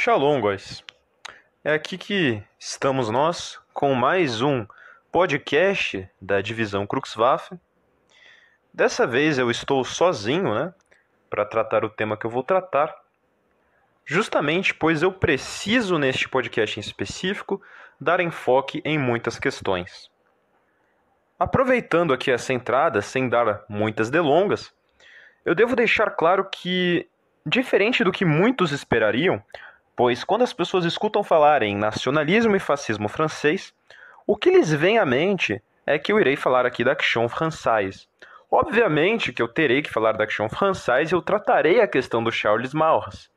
Shalom, guys. É aqui que estamos nós com mais um podcast da divisão Cruxwaffen. Dessa vez eu estou sozinho, para tratar o tema que eu vou tratar. Justamente pois eu preciso, neste podcast em específico, dar enfoque em muitas questões. Aproveitando aqui essa entrada, sem dar muitas delongas, eu devo deixar claro que, diferente do que muitos esperariam, pois quando as pessoas escutam falar em nacionalismo e fascismo francês, o que lhes vem à mente é que eu irei falar aqui da Action Française. Obviamente que eu terei que falar da Action Française e eu tratarei a questão do Charles Maurras.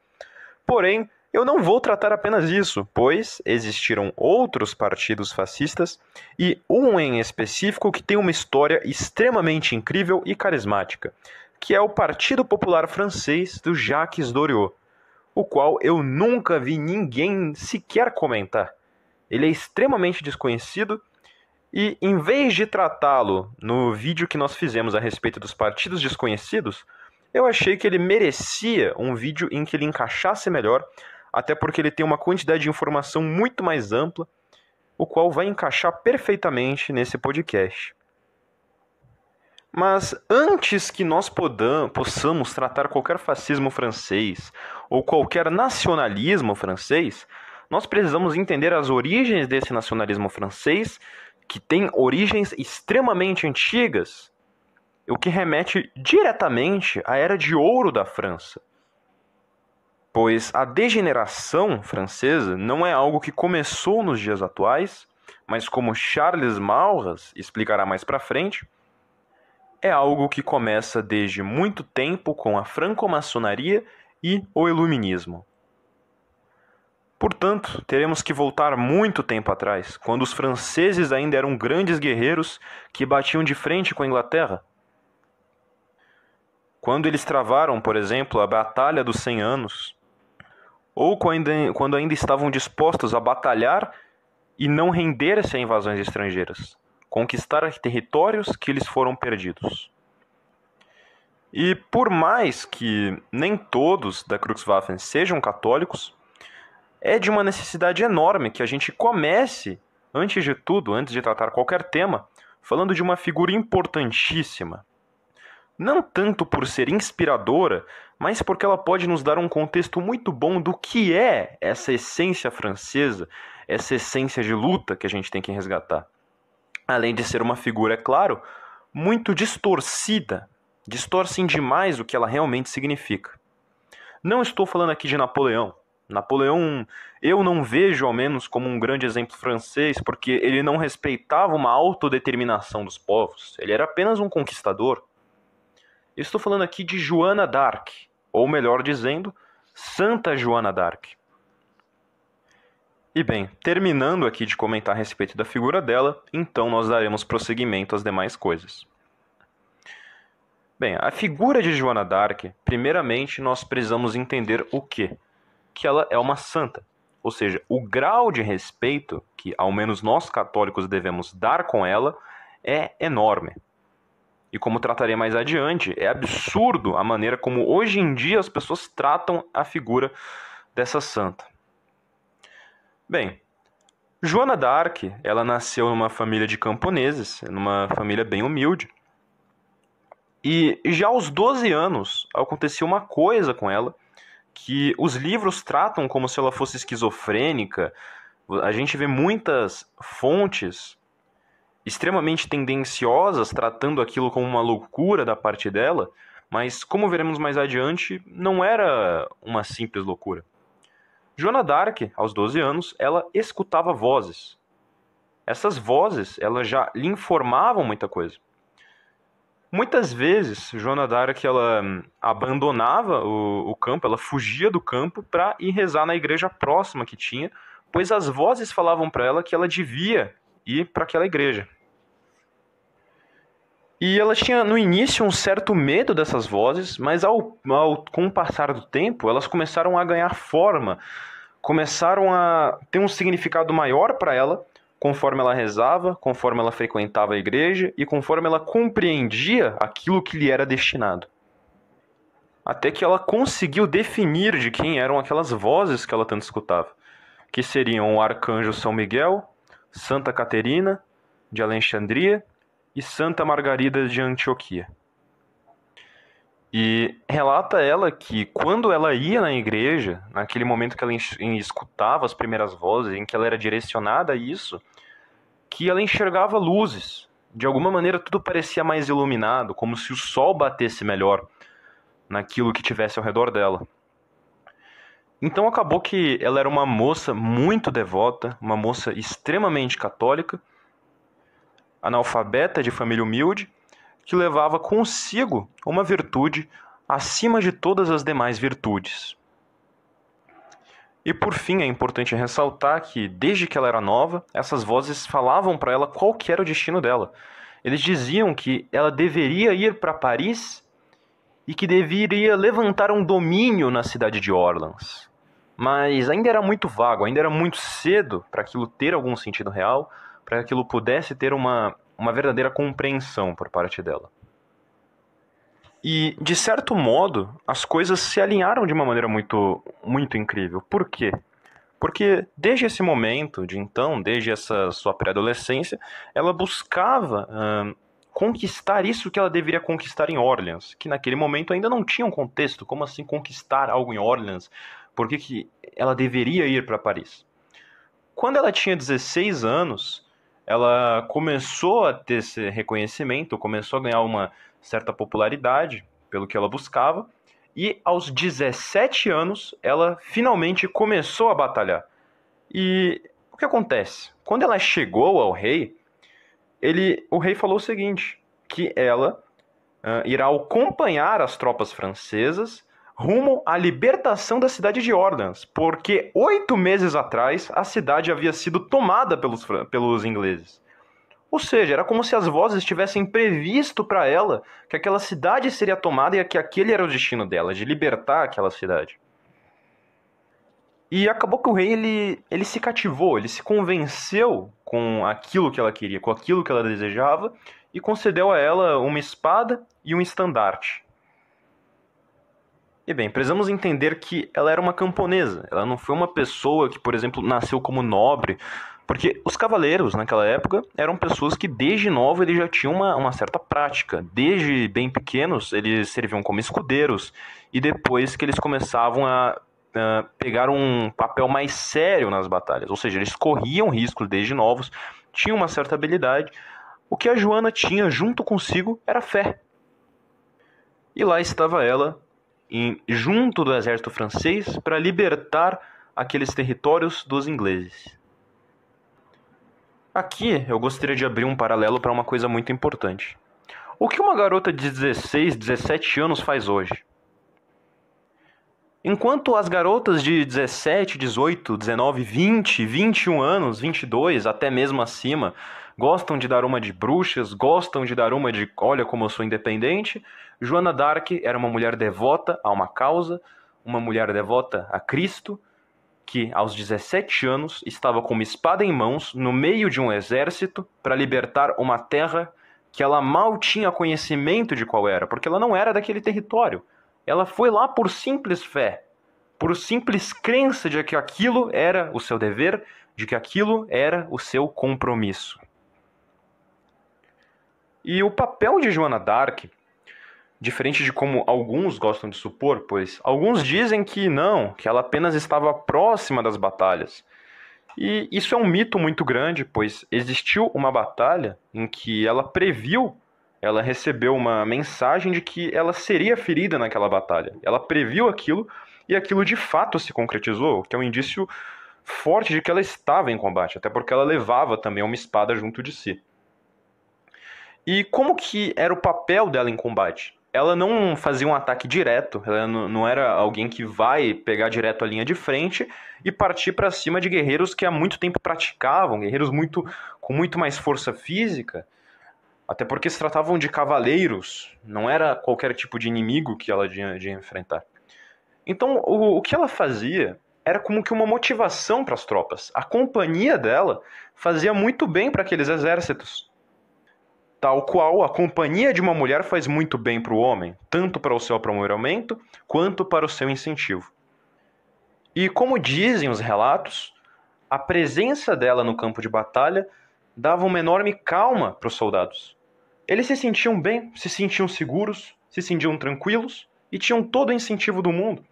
Porém, eu não vou tratar apenas isso, pois existiram outros partidos fascistas e um em específico que tem uma história extremamente incrível e carismática, que é o Partido Popular Francês do Jacques Doriot, o qual eu nunca vi ninguém sequer comentar. Ele é extremamente desconhecido e, em vez de tratá-lo no vídeo que nós fizemos a respeito dos partidos desconhecidos, eu achei que ele merecia um vídeo em que ele encaixasse melhor, até porque ele tem uma quantidade de informação muito mais ampla, o qual vai encaixar perfeitamente nesse podcast. Mas antes que nós possamos tratar qualquer fascismo francês ou qualquer nacionalismo francês, nós precisamos entender as origens desse nacionalismo francês, que tem origens extremamente antigas, o que remete diretamente à Era de Ouro da França. Pois a degeneração francesa não é algo que começou nos dias atuais, mas como Charles Maurras explicará mais para frente, é algo que começa desde muito tempo com a franco-maçonaria e o iluminismo. Portanto, teremos que voltar muito tempo atrás, quando os franceses ainda eram grandes guerreiros que batiam de frente com a Inglaterra. Quando eles travaram, por exemplo, a Batalha dos 100 Anos, ou quando ainda estavam dispostos a batalhar e não render-se a invasões estrangeiras, conquistar territórios que lhes foram perdidos. E por mais que nem todos da Cruxwaffen sejam católicos, é de uma necessidade enorme que a gente comece, antes de tudo, antes de tratar qualquer tema, falando de uma figura importantíssima. Não tanto por ser inspiradora, mas porque ela pode nos dar um contexto muito bom do que é essa essência francesa, essa essência de luta que a gente tem que resgatar. Além de ser uma figura, é claro, muito distorcida, distorcem demais o que ela realmente significa. Não estou falando aqui de Napoleão. Napoleão eu não vejo, ao menos, como um grande exemplo francês, porque ele não respeitava uma autodeterminação dos povos. Ele era apenas um conquistador. Eu estou falando aqui de Joana d'Arc, ou melhor dizendo, Santa Joana d'Arc. E bem, terminando aqui de comentar a respeito da figura dela, então nós daremos prosseguimento às demais coisas. Bem, a figura de Joana d'Arc, primeiramente nós precisamos entender o quê? Que ela é uma santa. Ou seja, o grau de respeito que ao menos nós católicos devemos dar com ela é enorme. E como tratarei mais adiante, é absurdo a maneira como hoje em dia as pessoas tratam a figura dessa santa. Bem, Joana d'Arc, ela nasceu numa família de camponeses, numa família bem humilde. E já aos 12 anos aconteceu uma coisa com ela que os livros tratam como se ela fosse esquizofrênica. A gente vê muitas fontes extremamente tendenciosas tratando aquilo como uma loucura da parte dela, mas como veremos mais adiante, não era uma simples loucura. Joana d'Arc, aos 12 anos, ela escutava vozes. Essas vozes, elas já lhe informavam muita coisa. Muitas vezes, Joana d'Arc ela abandonava o campo, ela fugia do campo para ir rezar na igreja próxima que tinha, pois as vozes falavam para ela que ela devia ir para aquela igreja. E ela tinha no início um certo medo dessas vozes, mas com o passar do tempo, elas começaram a ganhar forma, começaram a ter um significado maior para ela, conforme ela rezava, conforme ela frequentava a igreja e conforme ela compreendia aquilo que lhe era destinado. até que ela conseguiu definir de quem eram aquelas vozes que ela tanto escutava, que seriam o Arcanjo São Miguel, Santa Caterina de Alexandria e Santa Margarida de Antioquia. E relata ela que quando ela ia na igreja, naquele momento que ela escutava as primeiras vozes, em que ela era direcionada a isso, que ela enxergava luzes. De alguma maneira tudo parecia mais iluminado, como se o sol batesse melhor naquilo que tivesse ao redor dela. Então acabou que ela era uma moça muito devota, uma moça extremamente católica, analfabeta de família humilde, que levava consigo uma virtude acima de todas as demais virtudes. E por fim, é importante ressaltar que, desde que ela era nova, essas vozes falavam para ela qual que era o destino dela. Eles diziam que ela deveria ir para Paris e que deveria levantar um domínio na cidade de Orleans. Mas ainda era muito vago, ainda era muito cedo para aquilo ter algum sentido real, para que aquilo pudesse ter uma verdadeira compreensão por parte dela. E, de certo modo, as coisas se alinharam de uma maneira muito, muito incrível. Por quê? Porque desde esse momento, desde essa sua pré-adolescência, ela buscava conquistar isso que ela deveria conquistar em Orleans, que naquele momento ainda não tinha um contexto. Como assim conquistar algo em Orleans? Por que ela deveria ir para Paris? Quando ela tinha 16 anos, ela começou a ter esse reconhecimento, começou a ganhar uma certa popularidade pelo que ela buscava, e aos 17 anos ela finalmente começou a batalhar. E o que acontece? Quando ela chegou ao rei, o rei falou o seguinte, que ela irá acompanhar as tropas francesas rumo à libertação da cidade de Orleans, porque 8 meses atrás a cidade havia sido tomada pelos ingleses. Ou seja, era como se as vozes tivessem previsto para ela que aquela cidade seria tomada e que aquele era o destino dela, de libertar aquela cidade. E acabou que o rei ele se cativou, ele se convenceu com aquilo que ela queria, com aquilo que ela desejava, e concedeu a ela uma espada e um estandarte. E bem, precisamos entender que ela era uma camponesa, ela não foi uma pessoa que, por exemplo, nasceu como nobre, porque os cavaleiros naquela época eram pessoas que desde novo eles já tinham uma certa prática. Desde bem pequenos eles serviam como escudeiros e depois que eles começavam a pegar um papel mais sério nas batalhas. Ou seja, eles corriam riscos desde novos, tinham uma certa habilidade. O que a Joana tinha junto consigo era fé. E lá estava ela, junto do exército francês, para libertar aqueles territórios dos ingleses. Aqui eu gostaria de abrir um paralelo para uma coisa muito importante. O que uma garota de 16, 17 anos faz hoje? Enquanto as garotas de 17, 18, 19, 20, 21 anos, 22, até mesmo acima, gostam de dar uma de bruxas, gostam de dar uma de olha como eu sou independente, Joana d'Arc era uma mulher devota a uma causa, uma mulher devota a Cristo, que aos 17 anos estava com uma espada em mãos no meio de um exército para libertar uma terra que ela mal tinha conhecimento de qual era, porque ela não era daquele território. Ela foi lá por simples fé, por simples crença de que aquilo era o seu dever, de que aquilo era o seu compromisso. E o papel de Joana d'Arc, diferente de como alguns gostam de supor, pois alguns dizem que não, que ela apenas estava próxima das batalhas. E isso é um mito muito grande, pois existiu uma batalha em que ela previu, ela recebeu uma mensagem de que ela seria ferida naquela batalha. Ela previu aquilo e aquilo de fato se concretizou, o que é um indício forte de que ela estava em combate, até porque ela levava também uma espada junto de si. E como que era o papel dela em combate? Ela não fazia um ataque direto, ela não era alguém que vai pegar direto a linha de frente e partir para cima de guerreiros que há muito tempo praticavam, guerreiros com muito mais força física, até porque se tratavam de cavaleiros, não era qualquer tipo de inimigo que ela tinha de enfrentar. Então, o que ela fazia era como que uma motivação para as tropas. A companhia dela fazia muito bem para aqueles exércitos. Tal qual a companhia de uma mulher faz muito bem para o homem, tanto para o seu aprimoramento quanto para o seu incentivo. E como dizem os relatos, a presença dela no campo de batalha dava uma enorme calma para os soldados. Eles se sentiam bem, se sentiam seguros, se sentiam tranquilos e tinham todo o incentivo do mundo.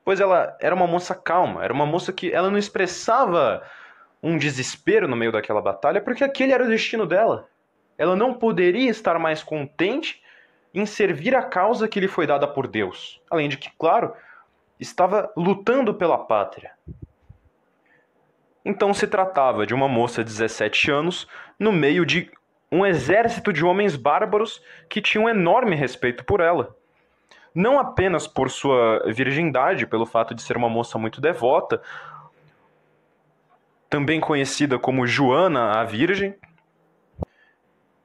Pois ela era uma moça calma, era uma moça que ela não expressava um desespero no meio daquela batalha, porque aquele era o destino dela. Ela não poderia estar mais contente em servir a causa que lhe foi dada por Deus. Além de que, claro, estava lutando pela pátria. Então se tratava de uma moça de 17 anos no meio de um exército de homens bárbaros que tinham um enorme respeito por ela. Não apenas por sua virgindade, pelo fato de ser uma moça muito devota, também conhecida como Joana a Virgem,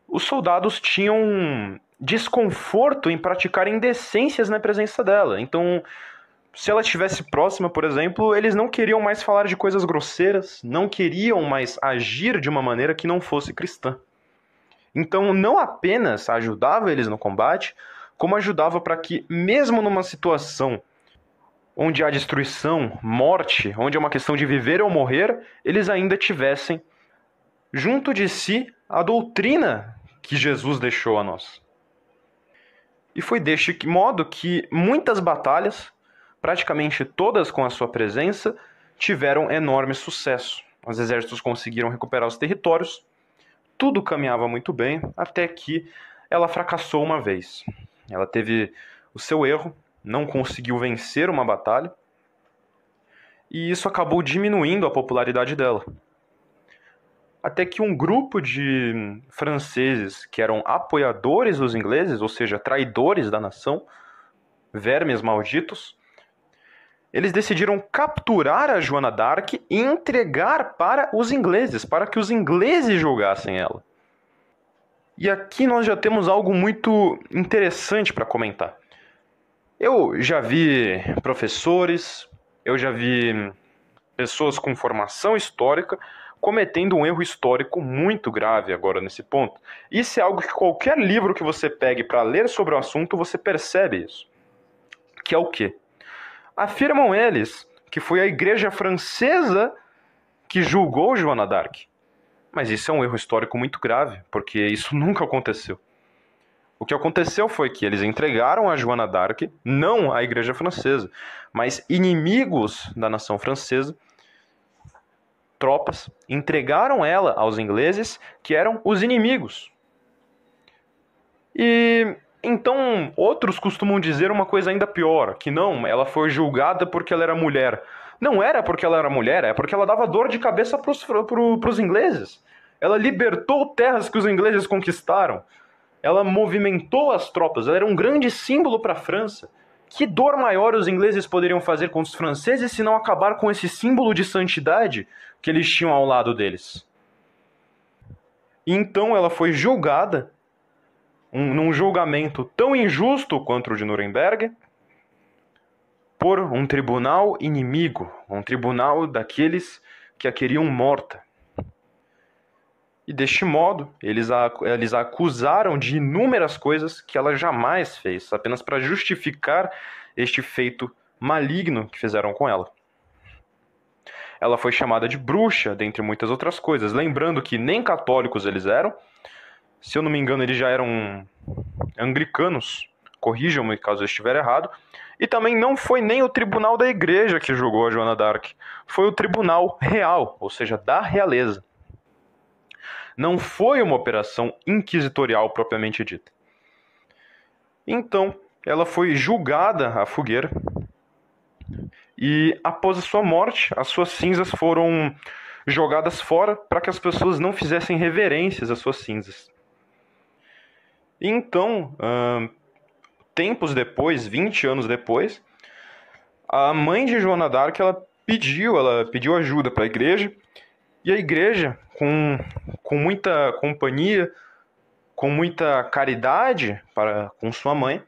os soldados tinham desconforto em praticar indecências na presença dela. Então, se ela estivesse próxima, por exemplo, eles não queriam mais falar de coisas grosseiras, não queriam mais agir de uma maneira que não fosse cristã. Então, não apenas ajudava eles no combate, como ajudava para que, mesmo numa situação onde há destruição, morte, onde é uma questão de viver ou morrer, eles ainda tivessem junto de si a doutrina que Jesus deixou a nós. E foi deste modo que muitas batalhas, praticamente todas com a sua presença, tiveram enorme sucesso. Os exércitos conseguiram recuperar os territórios, tudo caminhava muito bem, até que ela fracassou uma vez. Ela teve o seu erro, não conseguiu vencer uma batalha, e isso acabou diminuindo a popularidade dela. Até que um grupo de franceses que eram apoiadores dos ingleses, ou seja, traidores da nação, vermes malditos, eles decidiram capturar a Joana d'Arc e entregar para os ingleses, para que os ingleses julgassem ela. E aqui nós já temos algo muito interessante para comentar. Eu já vi professores, eu já vi pessoas com formação histórica cometendo um erro histórico muito grave agora nesse ponto. Isso é algo que qualquer livro que você pegue para ler sobre o assunto, você percebe isso. Que é o quê? Afirmam eles que foi a igreja francesa que julgou Joana d'Arc. Mas isso é um erro histórico muito grave, porque isso nunca aconteceu. O que aconteceu foi que eles entregaram a Joana d'Arc, não à igreja francesa, mas inimigos da nação francesa, tropas, entregaram ela aos ingleses, que eram os inimigos. E então outros costumam dizer uma coisa ainda pior, que não, ela foi julgada porque ela era mulher. Não era porque ela era mulher, é porque ela dava dor de cabeça para os ingleses. Ela libertou terras que os ingleses conquistaram. Ela movimentou as tropas, ela era um grande símbolo para a França. Que dor maior os ingleses poderiam fazer com os franceses se não acabar com esse símbolo de santidade que eles tinham ao lado deles? Então ela foi julgada num julgamento tão injusto quanto o de Nuremberg por um tribunal inimigo, um tribunal daqueles que a queriam morta. E deste modo, eles a acusaram de inúmeras coisas que ela jamais fez, apenas para justificar este feito maligno que fizeram com ela. Ela foi chamada de bruxa, dentre muitas outras coisas, lembrando que nem católicos eles eram, se eu não me engano eles já eram anglicanos, corrijam-me caso eu estiver errado, e também não foi nem o tribunal da igreja que julgou a Joana d'Arc, foi o tribunal real, ou seja, da realeza. Não foi uma operação inquisitorial propriamente dita. Então, ela foi julgada à fogueira e, após a sua morte, as suas cinzas foram jogadas fora para que as pessoas não fizessem reverências às suas cinzas. E então, tempos depois, 20 anos depois, a mãe de Joana d'Arc ela pediu ajuda para a igreja, e a igreja, com muita companhia, com muita caridade com sua mãe,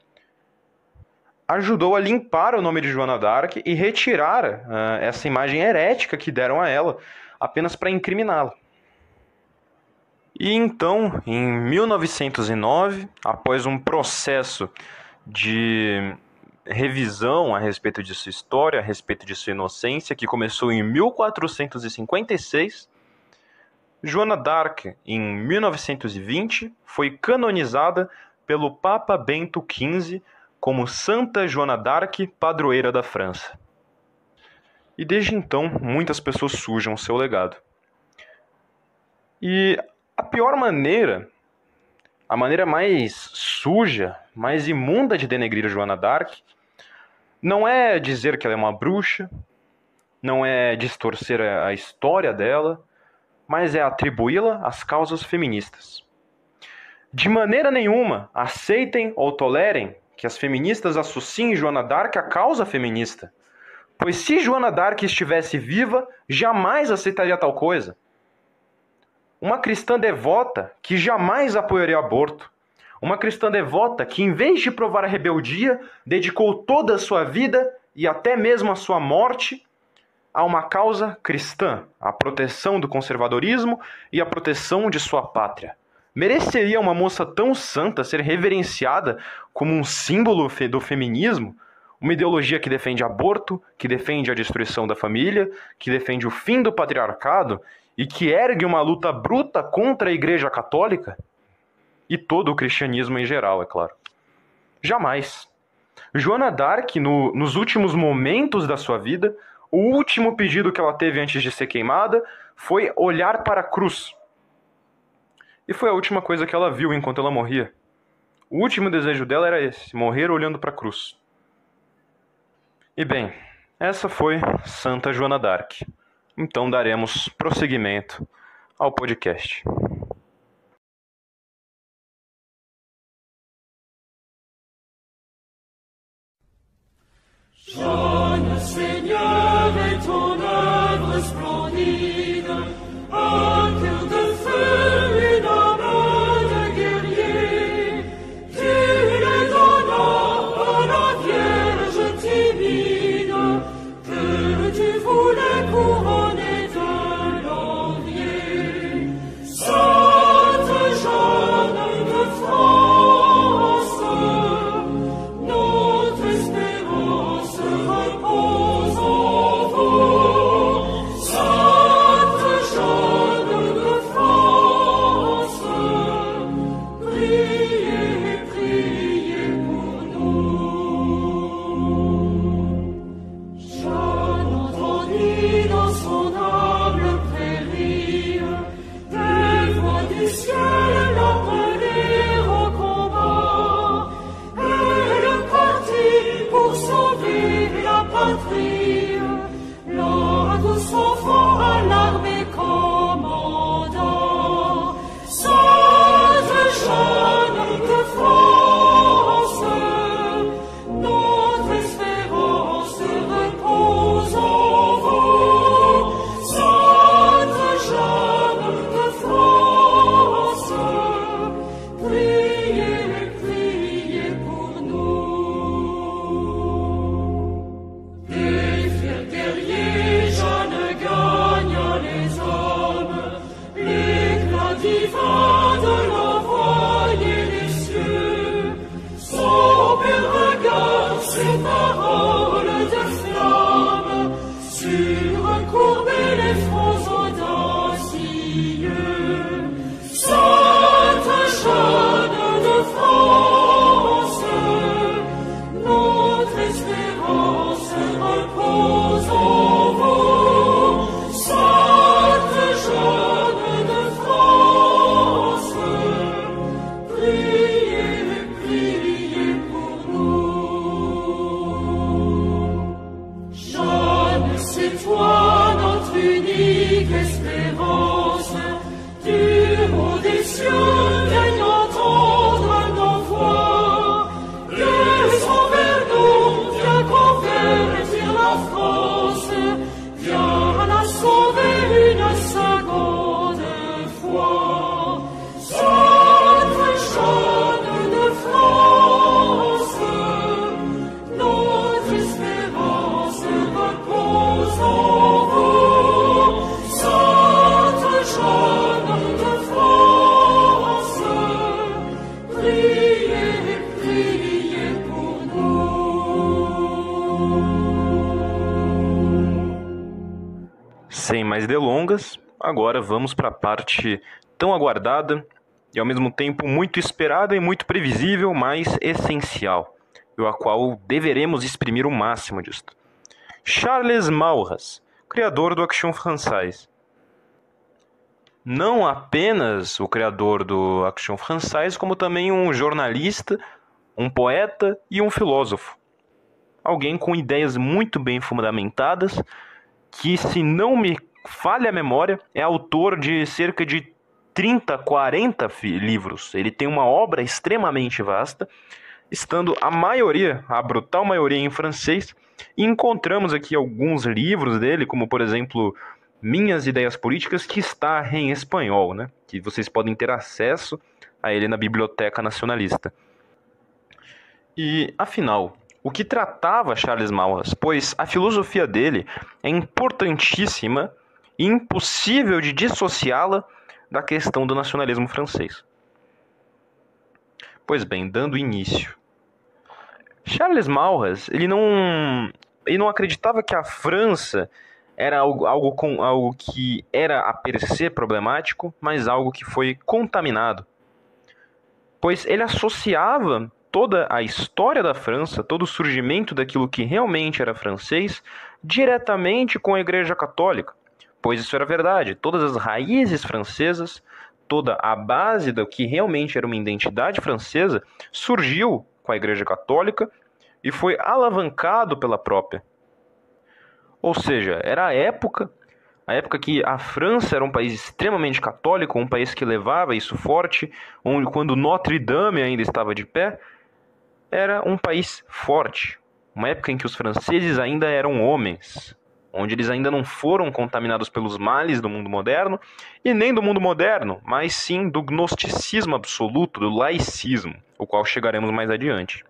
ajudou a limpar o nome de Joana d'Arc e retirar essa imagem herética que deram a ela, apenas para incriminá-la. E então, em 1909, após um processo de revisão a respeito de sua história, a respeito de sua inocência, que começou em 1456, Joana d'Arc, em 1920, foi canonizada pelo Papa Bento XV como Santa Joana d'Arc, padroeira da França. E desde então, muitas pessoas sujam seu legado. E a pior maneira, a maneira mais suja, mais imunda de denegrir Joana d'Arc, não é dizer que ela é uma bruxa, não é distorcer a história dela, mas é atribuí-la às causas feministas. De maneira nenhuma aceitem ou tolerem que as feministas associem Joana d'Arc à causa feminista, pois se Joana d'Arc estivesse viva, jamais aceitaria tal coisa. Uma cristã devota que jamais apoiaria o aborto. Uma cristã devota que, em vez de provar a rebeldia, dedicou toda a sua vida e até mesmo a sua morte a uma causa cristã, a proteção do conservadorismo e a proteção de sua pátria. Mereceria uma moça tão santa ser reverenciada como um símbolo do feminismo? Uma ideologia que defende aborto, que defende a destruição da família, que defende o fim do patriarcado e que ergue uma luta bruta contra a Igreja Católica? E todo o cristianismo em geral, é claro. Jamais. Joana d'Arc, nos últimos momentos da sua vida, o último pedido que ela teve antes de ser queimada foi olhar para a cruz. E foi a última coisa que ela viu enquanto ela morria. O último desejo dela era esse, morrer olhando para a cruz. E bem, essa foi Santa Joana d'Arc. Então daremos prosseguimento ao podcast. Jeune Seigneur et ton œuvre splendide, un cœur de feu, une âme de guerrier, tu le donnas à la Vierge timide, que tu voulais couronner de laurier. Sainte Jeanne de France, notre espérance repose en vous. Sainte Jeanne de France, priez, priez pour nous. Jeanne entendit dans son humble prairie des voix du ciel l'appeler au combat. Elle partit pour sauver la patrie, la douce enfant à l'armée commandant. Sainte Jeanne de France, notre espérance repose en vous. Sainte Jeanne de France, priez, priez pour nous. Des fiers guerriers, Jeanne gagne les hommes, l'éclat divin de l'envoi et les cieux. Son bel regard, ses paroles de flamme, surcourber les fronts audacieux. Sainte Jeanne de France, notre espérance repose en vous. Sainte Jeanne de France, priez, priez pour nous. Jeanne, c'est toi notre unique espérance, du haut des cieux vienne entendre nos voix, descends vers nous, viens convertir la France, viens la sauver une seconde fois. Sainte Jeanne de France, notre espérance repose en vous. Sainte Jeanne de France, Sem mais delongas, agora vamos para a parte tão aguardada e ao mesmo tempo muito esperada e muito previsível, mas essencial, e a qual deveremos exprimir o máximo disto. Charles Maurras, criador do Action Française. Não apenas o criador do Action Française, como também um jornalista, um poeta e um filósofo. Alguém com ideias muito bem fundamentadas, que, se não me falha a memória, é autor de cerca de 30, 40 livros. Ele tem uma obra extremamente vasta, estando a maioria, a brutal maioria, em francês, e encontramos aqui alguns livros dele, como, por exemplo, Minhas Ideias Políticas, que está em espanhol, né? Que vocês podem ter acesso a ele na Biblioteca Nacionalista. E, afinal, o que tratava Charles Maurras? Pois a filosofia dele é importantíssima e impossível de dissociá-la da questão do nacionalismo francês. Pois bem, dando início. Charles Maurras, ele não acreditava que a França era algo que era a per se problemático, mas algo que foi contaminado. Pois ele associava toda a história da França, todo o surgimento daquilo que realmente era francês, diretamente com a Igreja Católica. Pois isso era verdade. Todas as raízes francesas, toda a base do que realmente era uma identidade francesa, surgiu com a Igreja Católica e foi alavancado pela própria. Ou seja, era a época que a França era um país extremamente católico, um país que levava isso forte, onde, quando Notre Dame ainda estava de pé, era um país forte. Uma época em que os franceses ainda eram homens, onde eles ainda não foram contaminados pelos males do mundo moderno, e nem do mundo moderno, mas sim do gnosticismo absoluto, do laicismo, o qual chegaremos mais adiante.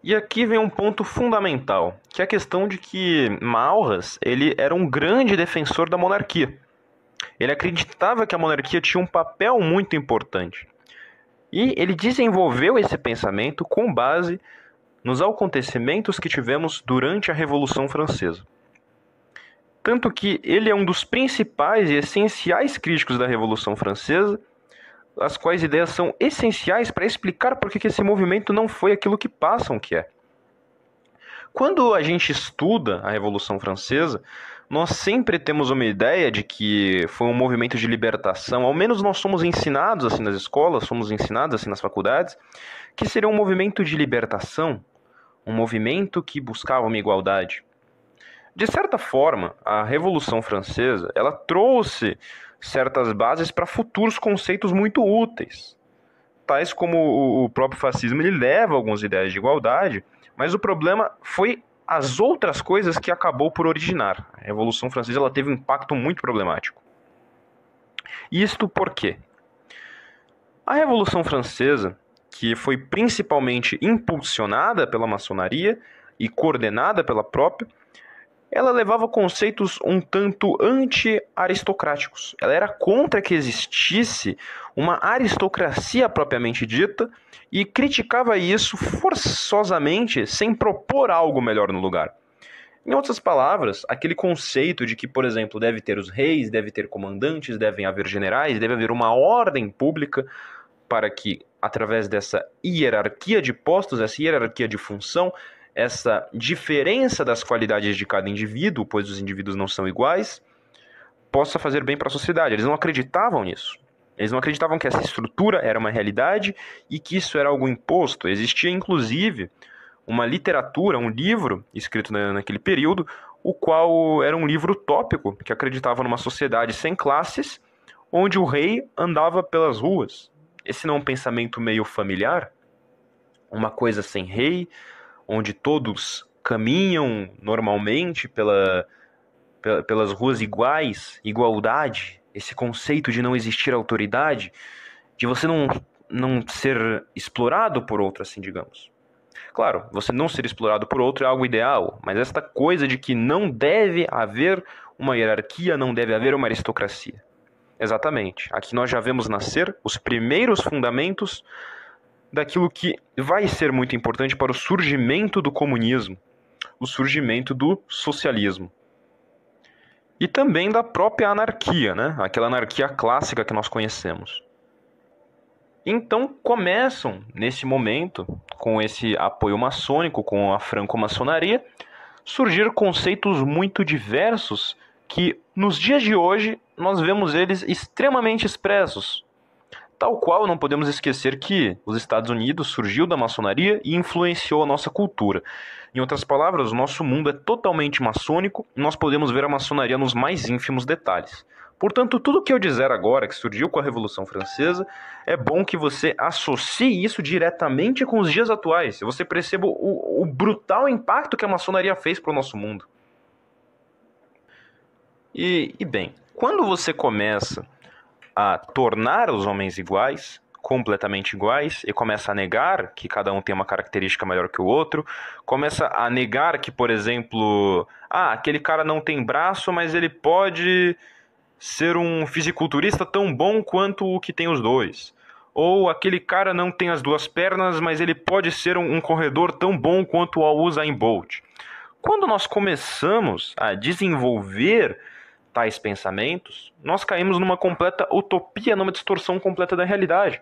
E aqui vem um ponto fundamental, que é a questão de que Maurras, ele era um grande defensor da monarquia. Ele acreditava que a monarquia tinha um papel muito importante. E ele desenvolveu esse pensamento com base nos acontecimentos que tivemos durante a Revolução Francesa. Tanto que ele é um dos principais e essenciais críticos da Revolução Francesa, as quais ideias são essenciais para explicar por que esse movimento não foi aquilo que passam que é. Quando a gente estuda a Revolução Francesa, nós sempre temos uma ideia de que foi um movimento de libertação, ao menos nós somos ensinados assim nas escolas, somos ensinados assim nas faculdades, que seria um movimento de libertação, um movimento que buscava uma igualdade. De certa forma, a Revolução Francesa, ela trouxe certas bases para futuros conceitos muito úteis, tais como o próprio fascismo. Ele leva algumas ideias de igualdade, mas o problema foi as outras coisas que acabou por originar. A Revolução Francesa, ela teve um impacto muito problemático. Isto por quê? A Revolução Francesa, que foi principalmente impulsionada pela maçonaria e coordenada pela própria, ela levava conceitos um tanto anti-aristocráticos. Ela era contra que existisse uma aristocracia propriamente dita e criticava isso forçosamente, sem propor algo melhor no lugar. Em outras palavras, aquele conceito de que, por exemplo, deve ter os reis, deve ter comandantes, devem haver generais, deve haver uma ordem pública para que, através dessa hierarquia de postos, essa hierarquia de função, essa diferença das qualidades de cada indivíduo, pois os indivíduos não são iguais, possa fazer bem para a sociedade. Eles não acreditavam nisso. Eles não acreditavam que essa estrutura era uma realidade e que isso era algo imposto. Existia, inclusive, uma literatura, um livro escrito naquele período, o qual era um livro utópico, que acreditava numa sociedade sem classes, onde o rei andava pelas ruas. Esse não é um pensamento meio familiar? Uma coisa sem rei, onde todos caminham normalmente pelas ruas iguais, igualdade, esse conceito de não existir autoridade, de você não ser explorado por outro, assim, digamos. Claro, você não ser explorado por outro é algo ideal, mas esta coisa de que não deve haver uma hierarquia, não deve haver uma aristocracia. Exatamente. Aqui nós já vemos nascer os primeiros fundamentos daquilo que vai ser muito importante para o surgimento do comunismo, o surgimento do socialismo. e também da própria anarquia, né? Aquela anarquia clássica que nós conhecemos. Então começam, nesse momento, com esse apoio maçônico, com a franco-maçonaria, surgir conceitos muito diversos que, nos dias de hoje, nós vemos eles extremamente expressos. Tal qual não podemos esquecer que os Estados Unidos surgiu da maçonaria e influenciou a nossa cultura. Em outras palavras, o nosso mundo é totalmente maçônico e nós podemos ver a maçonaria nos mais ínfimos detalhes. Portanto, tudo que eu dizer agora, que surgiu com a Revolução Francesa, é bom que você associe isso diretamente com os dias atuais. Você perceba o brutal impacto que a maçonaria fez para o nosso mundo. E bem, quando você começa a tornar os homens iguais, completamente iguais, e começa a negar que cada um tem uma característica melhor que o outro, começa a negar que, por exemplo, aquele cara não tem braço, mas ele pode ser um fisiculturista tão bom quanto o que tem os dois. Ou aquele cara não tem as duas pernas, mas ele pode ser um corredor tão bom quanto o Usain Bolt. Quando nós começamos a desenvolver tais pensamentos, nós caímos numa completa utopia, numa distorção completa da realidade.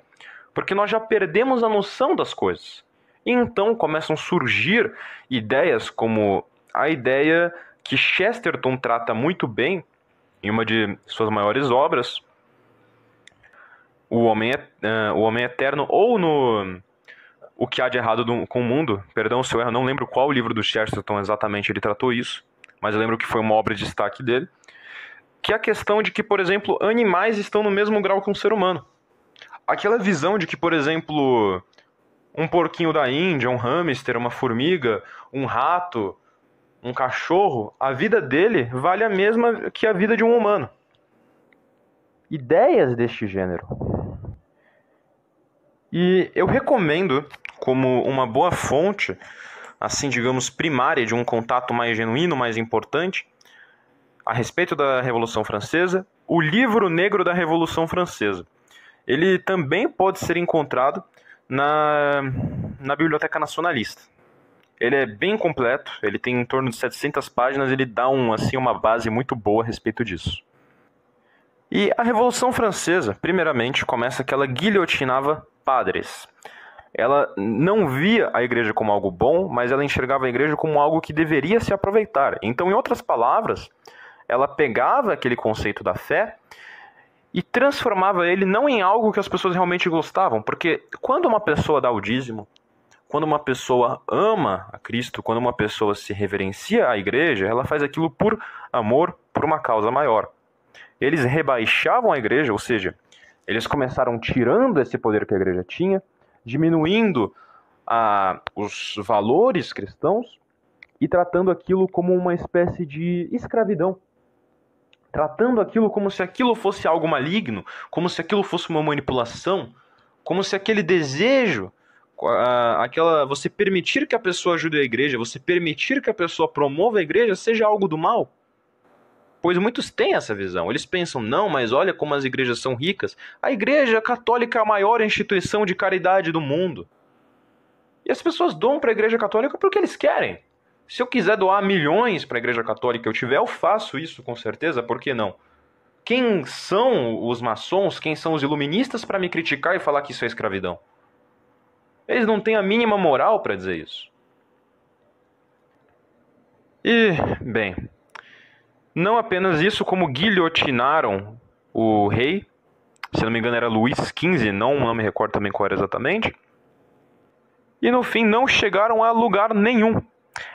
Porque nós já perdemos a noção das coisas. E então começam a surgir ideias como a ideia que Chesterton trata muito bem em uma de suas maiores obras, O Homem Eterno, ou no O que Há de Errado com o Mundo. Perdão se eu erro, não lembro qual livro do Chesterton exatamente ele tratou isso, mas eu lembro que foi uma obra de destaque dele, que é a questão de que, por exemplo, animais estão no mesmo grau que um ser humano. Aquela visão de que, por exemplo, um porquinho da Índia, um hamster, uma formiga, um rato, um cachorro, a vida dele vale a mesma que a vida de um humano. Ideias deste gênero. E eu recomendo, como uma boa fonte, assim, digamos, primária, de um contato mais genuíno, mais importante, a respeito da Revolução Francesa, o Livro Negro da Revolução Francesa. Ele também pode ser encontrado na Biblioteca Nacionalista. Ele é bem completo, ele tem em torno de 700 páginas, ele dá uma base muito boa a respeito disso. E a Revolução Francesa, primeiramente, começa que ela guilhotinava padres. Ela não via a igreja como algo bom, mas ela enxergava a igreja como algo que deveria se aproveitar. Então, em outras palavras, ela pegava aquele conceito da fé e transformava ele não em algo que as pessoas realmente gostavam, porque quando uma pessoa dá o dízimo, quando uma pessoa ama a Cristo, quando uma pessoa se reverencia à igreja, ela faz aquilo por amor, por uma causa maior. Eles rebaixavam a igreja, ou seja, eles começaram tirando esse poder que a igreja tinha, diminuindo os valores cristãos e tratando aquilo como uma espécie de escravidão. Tratando aquilo como se aquilo fosse algo maligno, como se aquilo fosse uma manipulação, como se aquele desejo, você permitir que a pessoa ajude a igreja, você permitir que a pessoa promova a igreja, seja algo do mal. Pois muitos têm essa visão. Eles pensam, não, mas olha como as igrejas são ricas. A igreja católica é a maior instituição de caridade do mundo. E as pessoas doam para a igreja católica porque eles querem. Se eu quiser doar milhões para a igreja católica que eu tiver, eu faço isso com certeza, por que não? Quem são os maçons, quem são os iluministas para me criticar e falar que isso é escravidão? Eles não têm a mínima moral para dizer isso. E, bem, não apenas isso, como guilhotinaram o rei, se não me engano era Luís XV, não me recordo também qual era exatamente, e no fim não chegaram a lugar nenhum.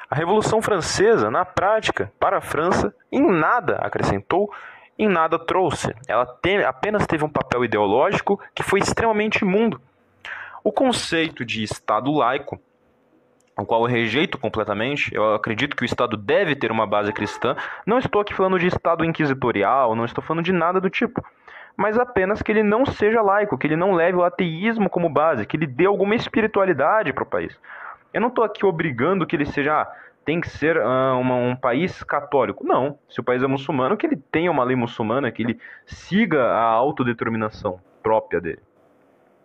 A Revolução Francesa, na prática, para a França, em nada acrescentou, em nada trouxe. Ela apenas teve um papel ideológico que foi extremamente imundo. O conceito de Estado laico, o qual eu rejeito completamente, eu acredito que o Estado deve ter uma base cristã. Não estou aqui falando de Estado inquisitorial, não estou falando de nada do tipo, mas apenas que ele não seja laico, que ele não leve o ateísmo como base, que ele dê alguma espiritualidade para o país. Eu não estou aqui obrigando que ele seja, tem que ser um país católico. Não, se o país é muçulmano, que ele tenha uma lei muçulmana, que ele siga a autodeterminação própria dele,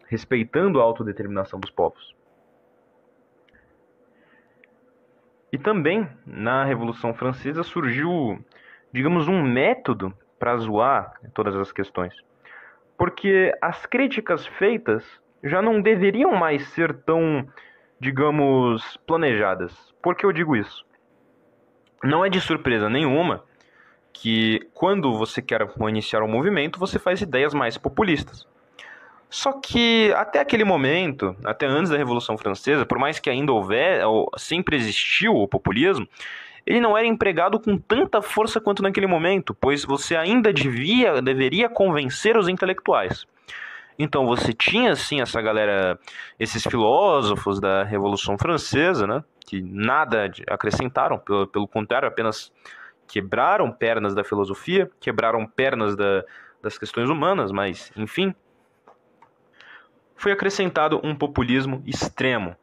respeitando a autodeterminação dos povos. E também, na Revolução Francesa, surgiu digamos, um método para zoar todas as questões. Porque as críticas feitas já não deveriam mais ser tão, digamos, planejadas. Por que eu digo isso? Não é de surpresa nenhuma que quando você quer iniciar um movimento, você faz ideias mais populistas. Só que até aquele momento, até antes da Revolução Francesa, por mais que ainda sempre existiu o populismo, ele não era empregado com tanta força quanto naquele momento, pois você ainda deveria convencer os intelectuais. Então você tinha sim essa galera, esses filósofos da Revolução Francesa, né, que nada acrescentaram, pelo contrário, apenas quebraram pernas da filosofia, quebraram pernas das questões humanas, mas enfim. Foi acrescentado um populismo extremo,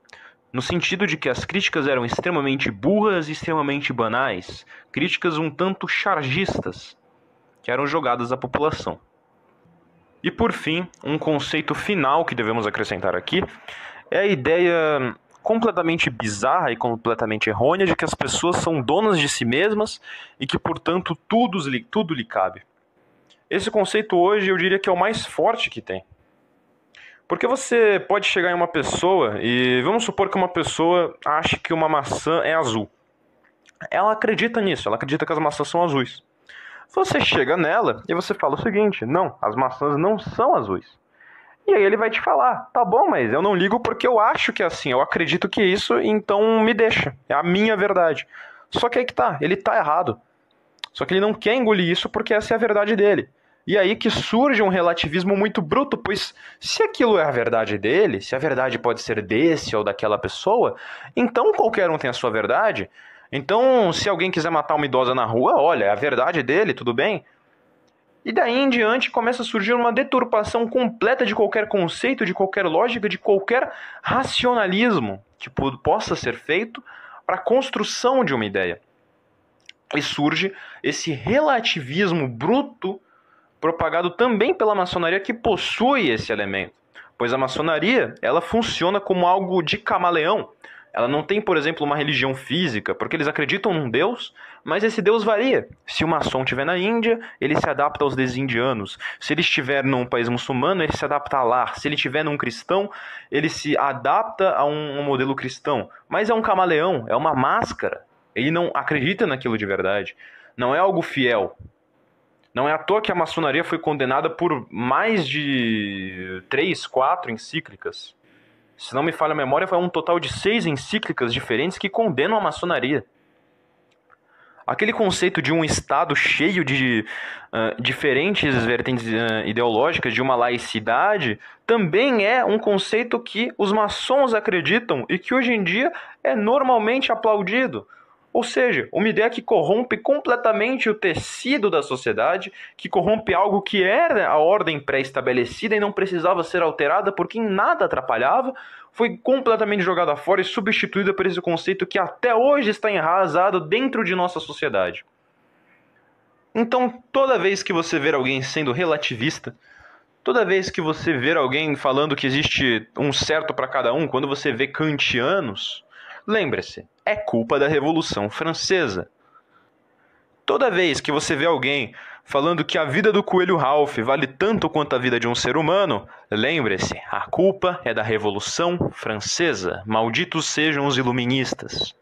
no sentido de que as críticas eram extremamente burras e extremamente banais, críticas um tanto chargistas, que eram jogadas à população. E por fim, um conceito final que devemos acrescentar aqui é a ideia completamente bizarra e completamente errônea de que as pessoas são donas de si mesmas e que, portanto, tudo lhe cabe. Esse conceito hoje eu diria que é o mais forte que tem. Porque você pode chegar em uma pessoa e vamos supor que uma pessoa ache que uma maçã é azul. Ela acredita nisso, ela acredita que as maçãs são azuis. Você chega nela e você fala o seguinte: não, as maçãs não são azuis. E aí ele vai te falar: tá bom, mas eu não ligo porque eu acho que é assim, eu acredito que é isso, então me deixa, é a minha verdade. Só que aí que tá, ele tá errado. Só que ele não quer engolir isso porque essa é a verdade dele. E aí que surge um relativismo muito bruto, pois se aquilo é a verdade dele, se a verdade pode ser desse ou daquela pessoa, então qualquer um tem a sua verdade. Então, se alguém quiser matar uma idosa na rua, olha, é a verdade dele, tudo bem? E daí em diante começa a surgir uma deturpação completa de qualquer conceito, de qualquer lógica, de qualquer racionalismo que possa ser feito para a construção de uma ideia. E surge esse relativismo bruto propagado também pela maçonaria, que possui esse elemento. Pois a maçonaria, ela funciona como algo de camaleão. Ela não tem, por exemplo, uma religião física, porque eles acreditam num deus, mas esse deus varia. Se o maçom estiver na Índia, ele se adapta aos deuses indianos. Se ele estiver num país muçulmano, ele se adapta lá. Se ele estiver num cristão, ele se adapta a um modelo cristão. Mas é um camaleão, é uma máscara. Ele não acredita naquilo de verdade. Não é algo fiel. Não é à toa que a maçonaria foi condenada por mais de 3, 4 encíclicas. Se não me falha a memória, foi um total de 6 encíclicas diferentes que condenam a maçonaria. Aquele conceito de um Estado cheio de diferentes vertentes ideológicas, de uma laicidade, também é um conceito que os maçons acreditam e que hoje em dia é normalmente aplaudido. Ou seja, uma ideia que corrompe completamente o tecido da sociedade, que corrompe algo que era a ordem pré-estabelecida e não precisava ser alterada porque em nada atrapalhava, foi completamente jogada fora e substituída por esse conceito que até hoje está enraizado dentro de nossa sociedade. Então, toda vez que você ver alguém sendo relativista, toda vez que você ver alguém falando que existe um certo para cada um, quando você vê kantianos, lembre-se, é culpa da Revolução Francesa. Toda vez que você vê alguém falando que a vida do coelho Ralph vale tanto quanto a vida de um ser humano, lembre-se, a culpa é da Revolução Francesa. Malditos sejam os iluministas.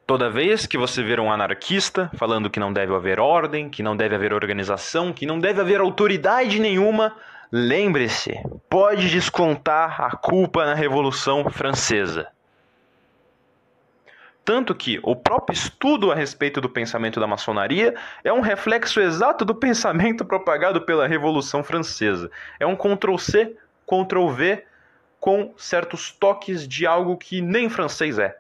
Toda vez que você ver um anarquista falando que não deve haver ordem, que não deve haver organização, que não deve haver autoridade nenhuma, lembre-se, pode descontar a culpa na Revolução Francesa. Tanto que o próprio estudo a respeito do pensamento da maçonaria é um reflexo exato do pensamento propagado pela Revolução Francesa. É um Ctrl-C, Ctrl-V com certos toques de algo que nem francês é.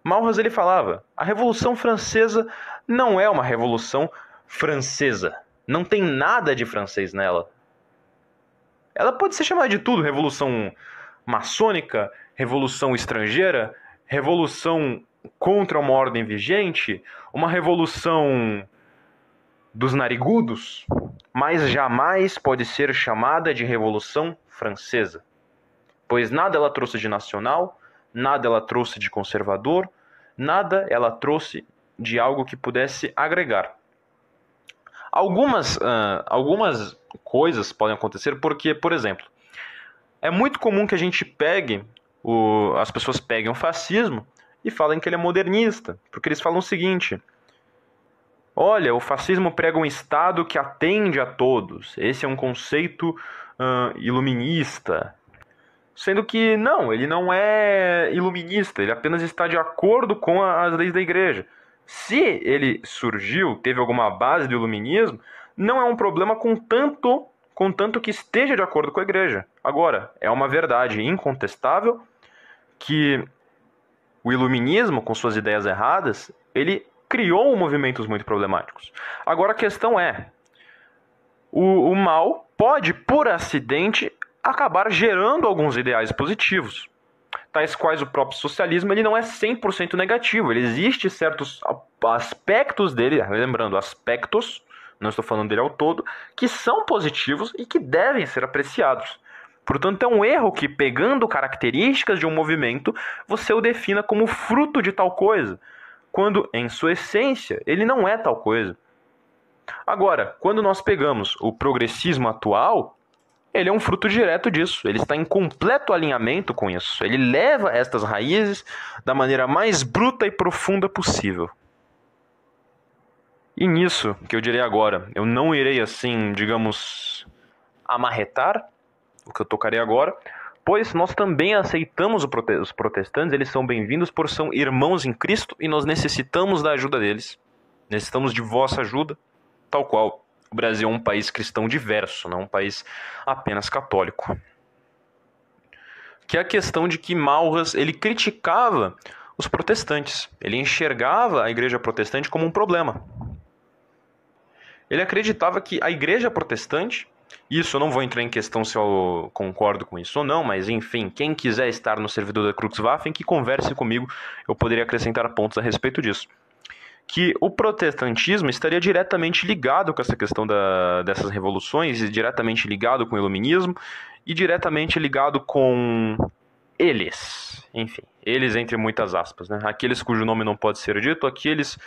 Maurras ele falava, a Revolução Francesa não é uma revolução francesa. Não tem nada de francês nela. Ela pode ser chamada de tudo, revolução maçônica, revolução estrangeira, revolução contra uma ordem vigente, uma revolução dos narigudos, mas jamais pode ser chamada de Revolução Francesa. Pois nada ela trouxe de nacional, nada ela trouxe de conservador, nada ela trouxe de algo que pudesse agregar. Algumas coisas podem acontecer porque, por exemplo, é muito comum que a gente as pessoas peguem o fascismo e falem que ele é modernista, porque eles falam o seguinte: olha, o fascismo prega um Estado que atende a todos, esse é um conceito iluminista. Sendo que não, ele não é iluminista, ele apenas está de acordo com as leis da igreja. Se ele surgiu, teve alguma base do iluminismo, não é um problema contanto que esteja de acordo com a igreja. Agora, é uma verdade incontestável que o iluminismo, com suas ideias erradas, ele criou movimentos muito problemáticos. Agora a questão é, o mal pode, por acidente, acabar gerando alguns ideais positivos, tais quais o próprio socialismo. Ele não é 100% negativo, ele existe certos aspectos dele, lembrando, aspectos, não estou falando dele ao todo, que são positivos e que devem ser apreciados. Portanto, é um erro que, pegando características de um movimento, você o defina como fruto de tal coisa, quando, em sua essência, ele não é tal coisa. Agora, quando nós pegamos o progressismo atual, ele é um fruto direto disso. Ele está em completo alinhamento com isso. Ele leva estas raízes da maneira mais bruta e profunda possível. E nisso, que eu direi agora, eu não irei assim, digamos, amarretar o que eu tocarei agora, pois nós também aceitamos os protestantes, eles são bem-vindos, por são irmãos em Cristo e nós necessitamos da ajuda deles. Necessitamos de vossa ajuda, tal qual o Brasil é um país cristão diverso, não um país apenas católico. Que é a questão de que Maurras, ele criticava os protestantes. Ele enxergava a igreja protestante como um problema. Ele acreditava que a igreja protestante, isso eu não vou entrar em questão se eu concordo com isso ou não, mas enfim, quem quiser estar no servidor da Cruxwaffen, que converse comigo, eu poderia acrescentar pontos a respeito disso. Que o protestantismo estaria diretamente ligado com essa questão dessas revoluções, e diretamente ligado com o iluminismo, e diretamente ligado com eles. Enfim, eles entre muitas aspas, né? Aqueles cujo nome não pode ser dito, aqueles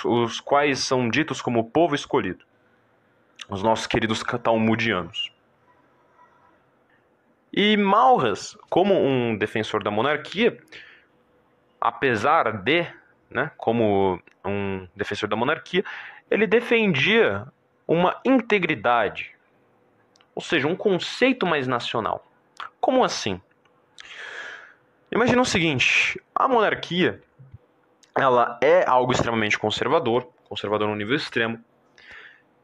os quais são ditos como o povo escolhido. Os nossos queridos talmudianos. E Maurras, como um defensor da monarquia, apesar de, né, como um defensor da monarquia, ele defendia uma integridade, ou seja, um conceito mais nacional. Como assim? Imagina o seguinte, a monarquia, ela é algo extremamente conservador no nível extremo,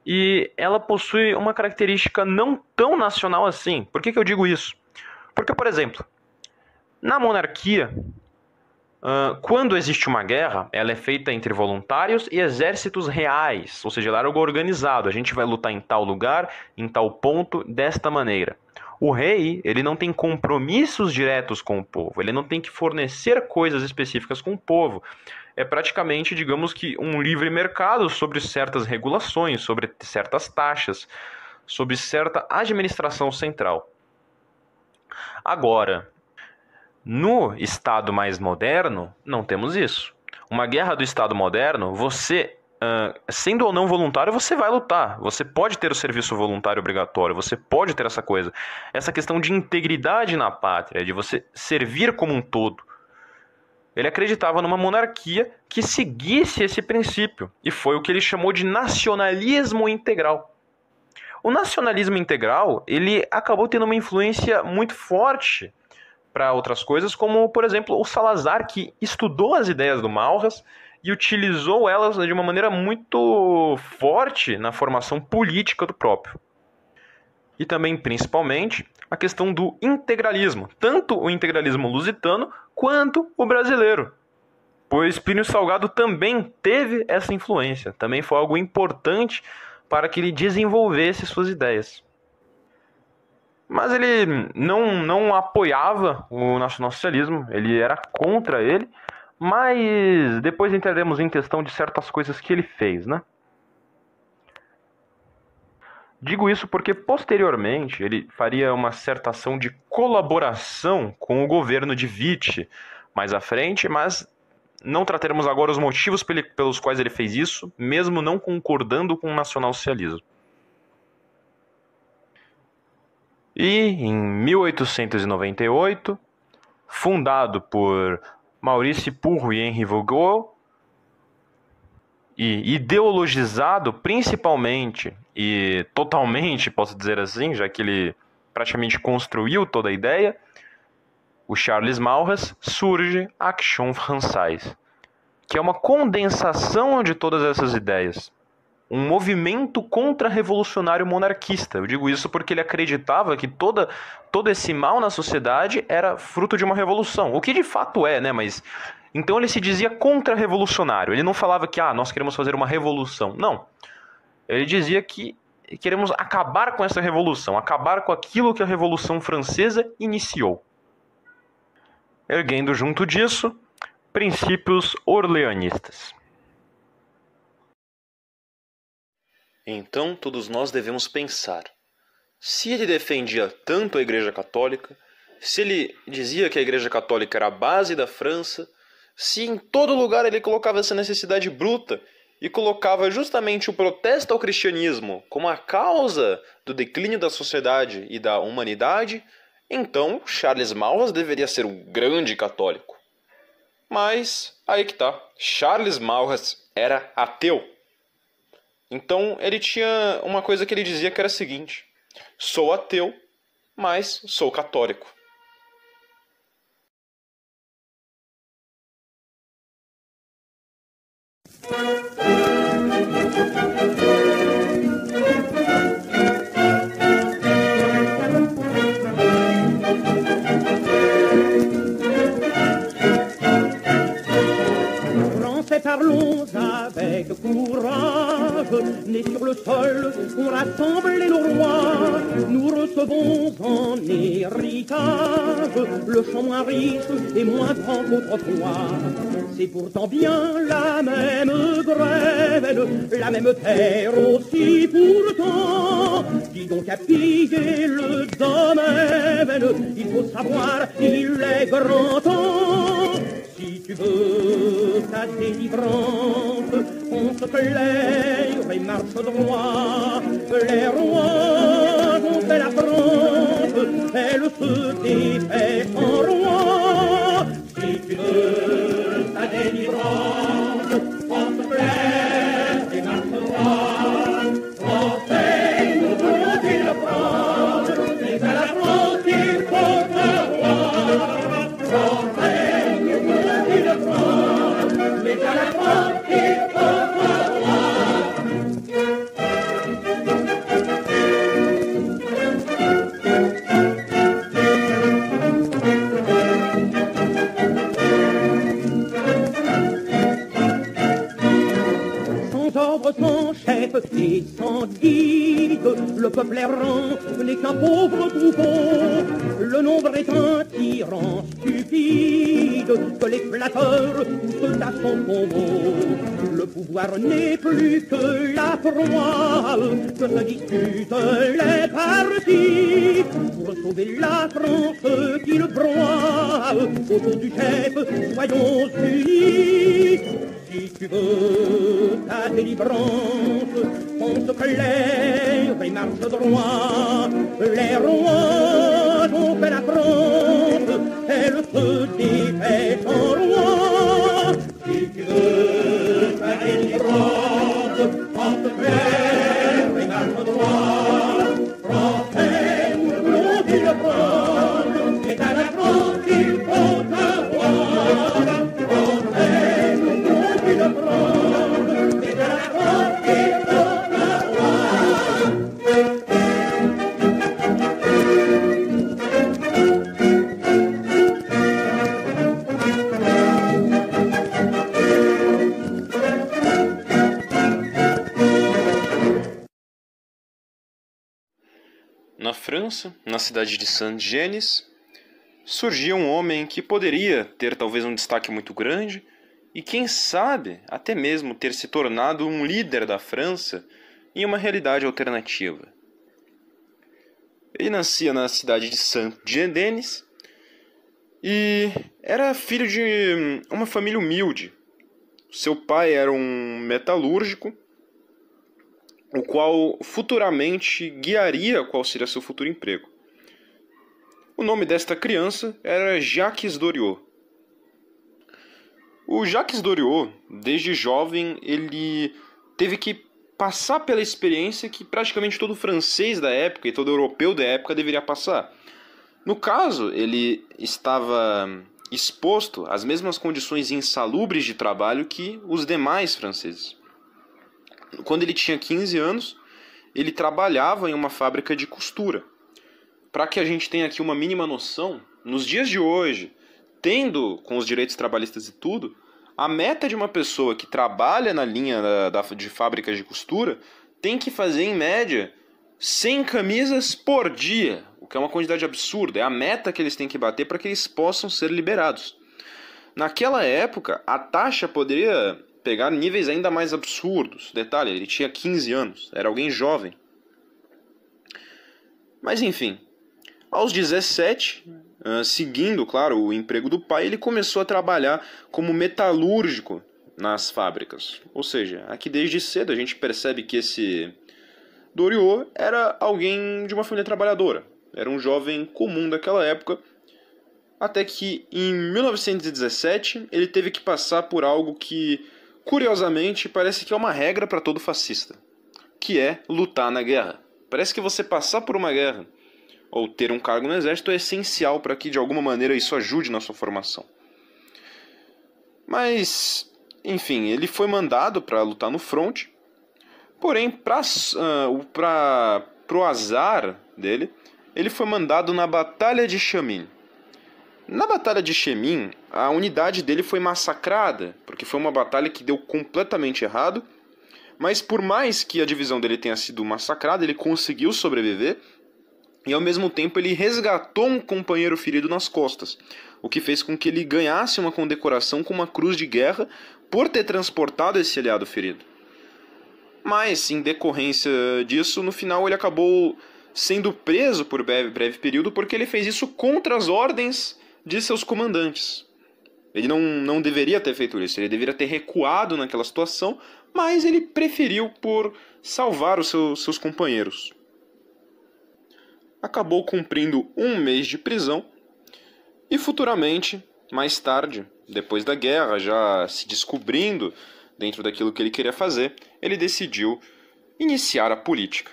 e ela possui uma característica não tão nacional assim. Por que eu digo isso? Porque, por exemplo, na monarquia, quando existe uma guerra, ela é feita entre voluntários e exércitos reais, ou seja, ela é algo organizado. A gente vai lutar em tal lugar, em tal ponto, desta maneira. O rei, ele não tem compromissos diretos com o povo, ele não tem que fornecer coisas específicas com o povo. É praticamente, digamos que, um livre mercado sobre certas regulações, sobre certas taxas, sobre certa administração central. Agora, no Estado mais moderno, não temos isso. Uma guerra do Estado moderno, você, sendo ou não voluntário, você vai lutar. Você pode ter o serviço voluntário obrigatório, você pode ter essa coisa. Essa questão de integridade na pátria, de você servir como um todo. Ele acreditava numa monarquia que seguisse esse princípio, e foi o que ele chamou de nacionalismo integral. O nacionalismo integral, ele acabou tendo uma influência muito forte para outras coisas, como, por exemplo, o Salazar, que estudou as ideias do Maurras e utilizou elas de uma maneira muito forte na formação política do próprio. E também, principalmente, a questão do integralismo, tanto o integralismo lusitano quanto o brasileiro. Pois Plínio Salgado também teve essa influência, também foi algo importante para que ele desenvolvesse suas ideias. Mas ele não apoiava o nacionalsocialismo, ele era contra ele, mas depois entraremos em questão de certas coisas que ele fez, né? Digo isso porque posteriormente ele faria uma certa ação de colaboração com o governo de Vichy mais à frente, mas não trataremos agora os motivos pelos quais ele fez isso, mesmo não concordando com o nacionalsocialismo. E em 1898, fundado por Maurice Purro e Henri Vogel, e ideologizado principalmente e totalmente, posso dizer assim, já que ele praticamente construiu toda a ideia, o Charles Maurras, surge a Action Française, que é uma condensação de todas essas ideias. Um movimento contra-revolucionário monarquista. Eu digo isso porque ele acreditava que todo esse mal na sociedade era fruto de uma revolução. O que de fato é, né? Mas então ele se dizia contra-revolucionário. Ele não falava que nós queremos fazer uma revolução. Não. Ele dizia que queremos acabar com essa revolução, acabar com aquilo que a Revolução Francesa iniciou. Erguendo junto disso princípios orleanistas. Então, todos nós devemos pensar, se ele defendia tanto a Igreja Católica, se ele dizia que a Igreja Católica era a base da França, se em todo lugar ele colocava essa necessidade bruta e colocava justamente o protesto ao cristianismo como a causa do declínio da sociedade e da humanidade, então Charles Maurras deveria ser um grande católico. Mas aí que tá, Charles Maurras era ateu. Então ele tinha uma coisa que ele dizia que era a seguinte: sou ateu, mas sou católico. Parlons avec courage, nés sur le sol, on rassemble nos rois. Nous recevons en héritage le champ moins riche et moins grand qu'autrefois. C'est pourtant bien la même grève, la même terre aussi pourtant. Dis donc à piller le domaine, il faut savoir, il est grand temps. Si tu veux ta délivrance, on se claire et marche droit. Les rois ont fait la France, elle se défait en roi. Si tu veux ta délivrance, on se claire et marche droit. Français, nous voulons une France, mais à la France il faut savoir. Français, mais à la France il faut savoir. Sans ordre, sans chef et sans guide, le peuple errant n'est qu'un pauvre troupeau. Le nombre est un tyran stupide que les flatteurs poussent à son tombeau. Le pouvoir n'est plus que la proie que se disputent les partis pour sauver la France qui le broie. Autour du chef, soyons unis. Si tu veux ta délivrance, on se claire et marche droit. Les rois ont fait la France, elle se défait en roi. Si tu veux ta délivrance, on se claire et marche droit. Français, nous voulons une France, c'est à la France qu'il faut savoir. Français, nous voulons une France, c'est à la France qu'il faut savoir. Na França, na cidade de Saint-Denis, surgia um homem que poderia ter talvez um destaque muito grande e, quem sabe, até mesmo ter se tornado um líder da França em uma realidade alternativa. Ele nascia na cidade de Saint-Denis E era filho de uma família humilde. Seu pai era um metalúrgico, o qual futuramente guiaria qual seria seu futuro emprego. O nome desta criança era Jacques Doriot. O Jacques Doriot, desde jovem, ele teve que passar pela experiência que praticamente todo francês da época e todo europeu da época deveria passar. No caso, ele estava exposto às mesmas condições insalubres de trabalho que os demais franceses. Quando ele tinha 15 anos, ele trabalhava em uma fábrica de costura. Para que a gente tenha aqui uma mínima noção, nos dias de hoje, tendo com os direitos trabalhistas e tudo, a meta de uma pessoa que trabalha na linha de fábricas de costura tem que fazer, em média, 100 camisas por dia, o que é uma quantidade absurda. É a meta que eles têm que bater para que eles possam ser liberados. Naquela época, a taxa poderia pegar níveis ainda mais absurdos. Detalhe, ele tinha 15 anos, era alguém jovem. Mas enfim, aos 17, seguindo, claro, o emprego do pai, ele começou a trabalhar como metalúrgico nas fábricas. Ou seja, aqui desde cedo a gente percebe que esse Doriot era alguém de uma família trabalhadora. Era um jovem comum daquela época, até que em 1917 ele teve que passar por algo que, curiosamente, parece que é uma regra para todo fascista, que é lutar na guerra. Parece que você passar por uma guerra ou ter um cargo no exército é essencial para que de alguma maneira isso ajude na sua formação. Mas, enfim, ele foi mandado para lutar no front, porém, para o azar dele, ele foi mandado na Batalha de Chemin. Na Batalha de Chemin, a unidade dele foi massacrada, porque foi uma batalha que deu completamente errado, mas por mais que a divisão dele tenha sido massacrada, ele conseguiu sobreviver, e ao mesmo tempo ele resgatou um companheiro ferido nas costas, o que fez com que ele ganhasse uma condecoração com uma cruz de guerra por ter transportado esse aliado ferido. Mas, em decorrência disso, no final ele acabou sendo preso por breve período porque ele fez isso contra as ordens de seus comandantes. Ele não deveria ter feito isso, ele deveria ter recuado naquela situação, mas ele preferiu por salvar os seus companheiros. Acabou cumprindo 1 mês de prisão e futuramente, mais tarde, depois da guerra, já se descobrindo dentro daquilo que ele queria fazer, ele decidiu iniciar a política.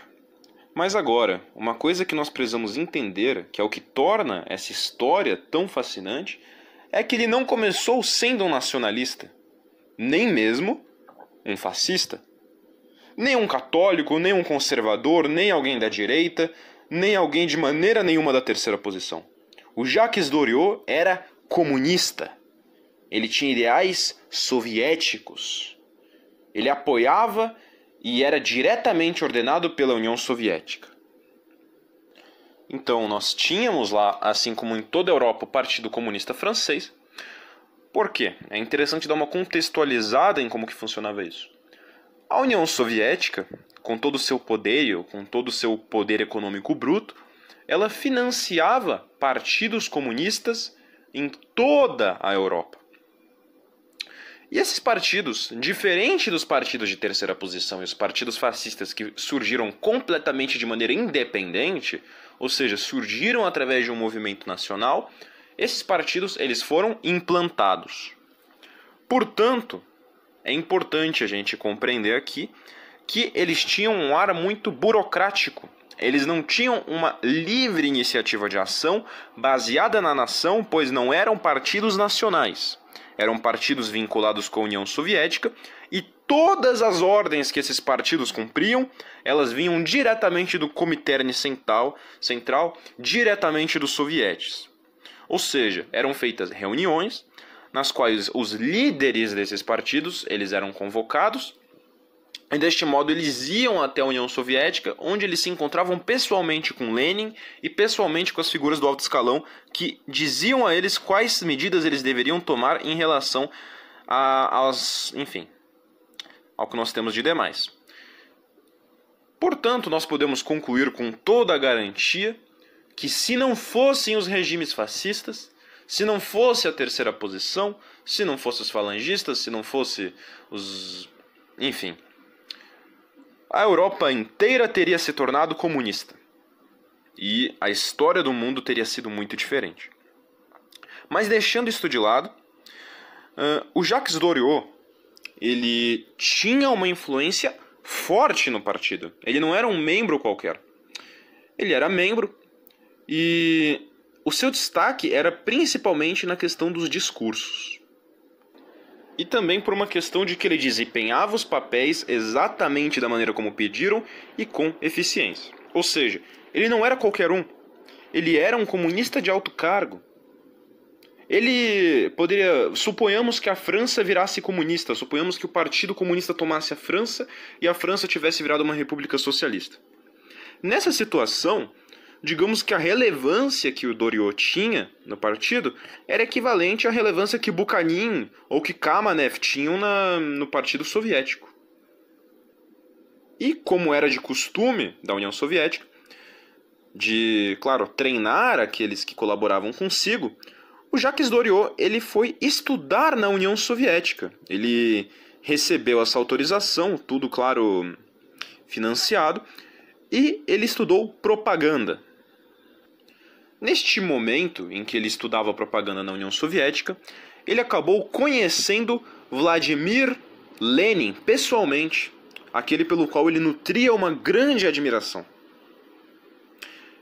Mas agora, uma coisa que nós precisamos entender, que é o que torna essa história tão fascinante, é que ele não começou sendo um nacionalista, nem mesmo um fascista, nem um católico, nem um conservador, nem alguém da direita, nem alguém de maneira nenhuma da terceira posição. O Jacques Doriot era comunista. Ele tinha ideais soviéticos. Ele apoiava e era diretamente ordenado pela União Soviética. Então nós tínhamos lá, assim como em toda a Europa, o Partido Comunista Francês. Por quê? É interessante dar uma contextualizada em como que funcionava isso. A União Soviética, com todo o seu poder, com todo o seu poder econômico bruto, ela financiava partidos comunistas em toda a Europa. E esses partidos, diferente dos partidos de terceira posição e os partidos fascistas que surgiram completamente de maneira independente, ou seja, surgiram através de um movimento nacional, esses partidos eles foram implantados. Portanto, é importante a gente compreender aqui que eles tinham um ar muito burocrático. Eles não tinham uma livre iniciativa de ação baseada na nação, pois não eram partidos nacionais. Eram partidos vinculados com a União Soviética e todas as ordens que esses partidos cumpriam, elas vinham diretamente do Comintern Central, diretamente dos sovietes. Ou seja, eram feitas reuniões nas quais os líderes desses partidos eles eram convocados e deste modo eles iam até a União Soviética, onde eles se encontravam pessoalmente com Lenin e pessoalmente com as figuras do alto escalão que diziam a eles quais medidas eles deveriam tomar em relação ao que nós temos de demais. Portanto, nós podemos concluir com toda a garantia que se não fossem os regimes fascistas, Se não fosse a terceira posição, se não fosse os falangistas, se não fosse os... Enfim, a Europa inteira teria se tornado comunista. E a história do mundo teria sido muito diferente. Mas deixando isso de lado, o Jacques Doriot, ele tinha uma influência forte no partido. Ele não era um membro qualquer. Ele era membro e o seu destaque era principalmente na questão dos discursos. E também por uma questão de que ele desempenhava os papéis exatamente da maneira como pediram e com eficiência. Ou seja, ele não era qualquer um. Ele era um comunista de alto cargo. Ele poderia... Suponhamos que a França virasse comunista. Suponhamos que o Partido Comunista tomasse a França e a França tivesse virado uma república socialista. Nessa situação, digamos que a relevância que o Doriot tinha no partido era equivalente à relevância que Bukhanin ou que Kamenev tinham no Partido Soviético. E como era de costume da União Soviética, de, claro, treinar aqueles que colaboravam consigo, o Jacques Doriot ele foi estudar na União Soviética. Ele recebeu essa autorização, tudo, claro, financiado, e ele estudou propaganda. Neste momento em que ele estudava propaganda na União Soviética, ele acabou conhecendo Vladimir Lenin pessoalmente, aquele pelo qual ele nutria uma grande admiração.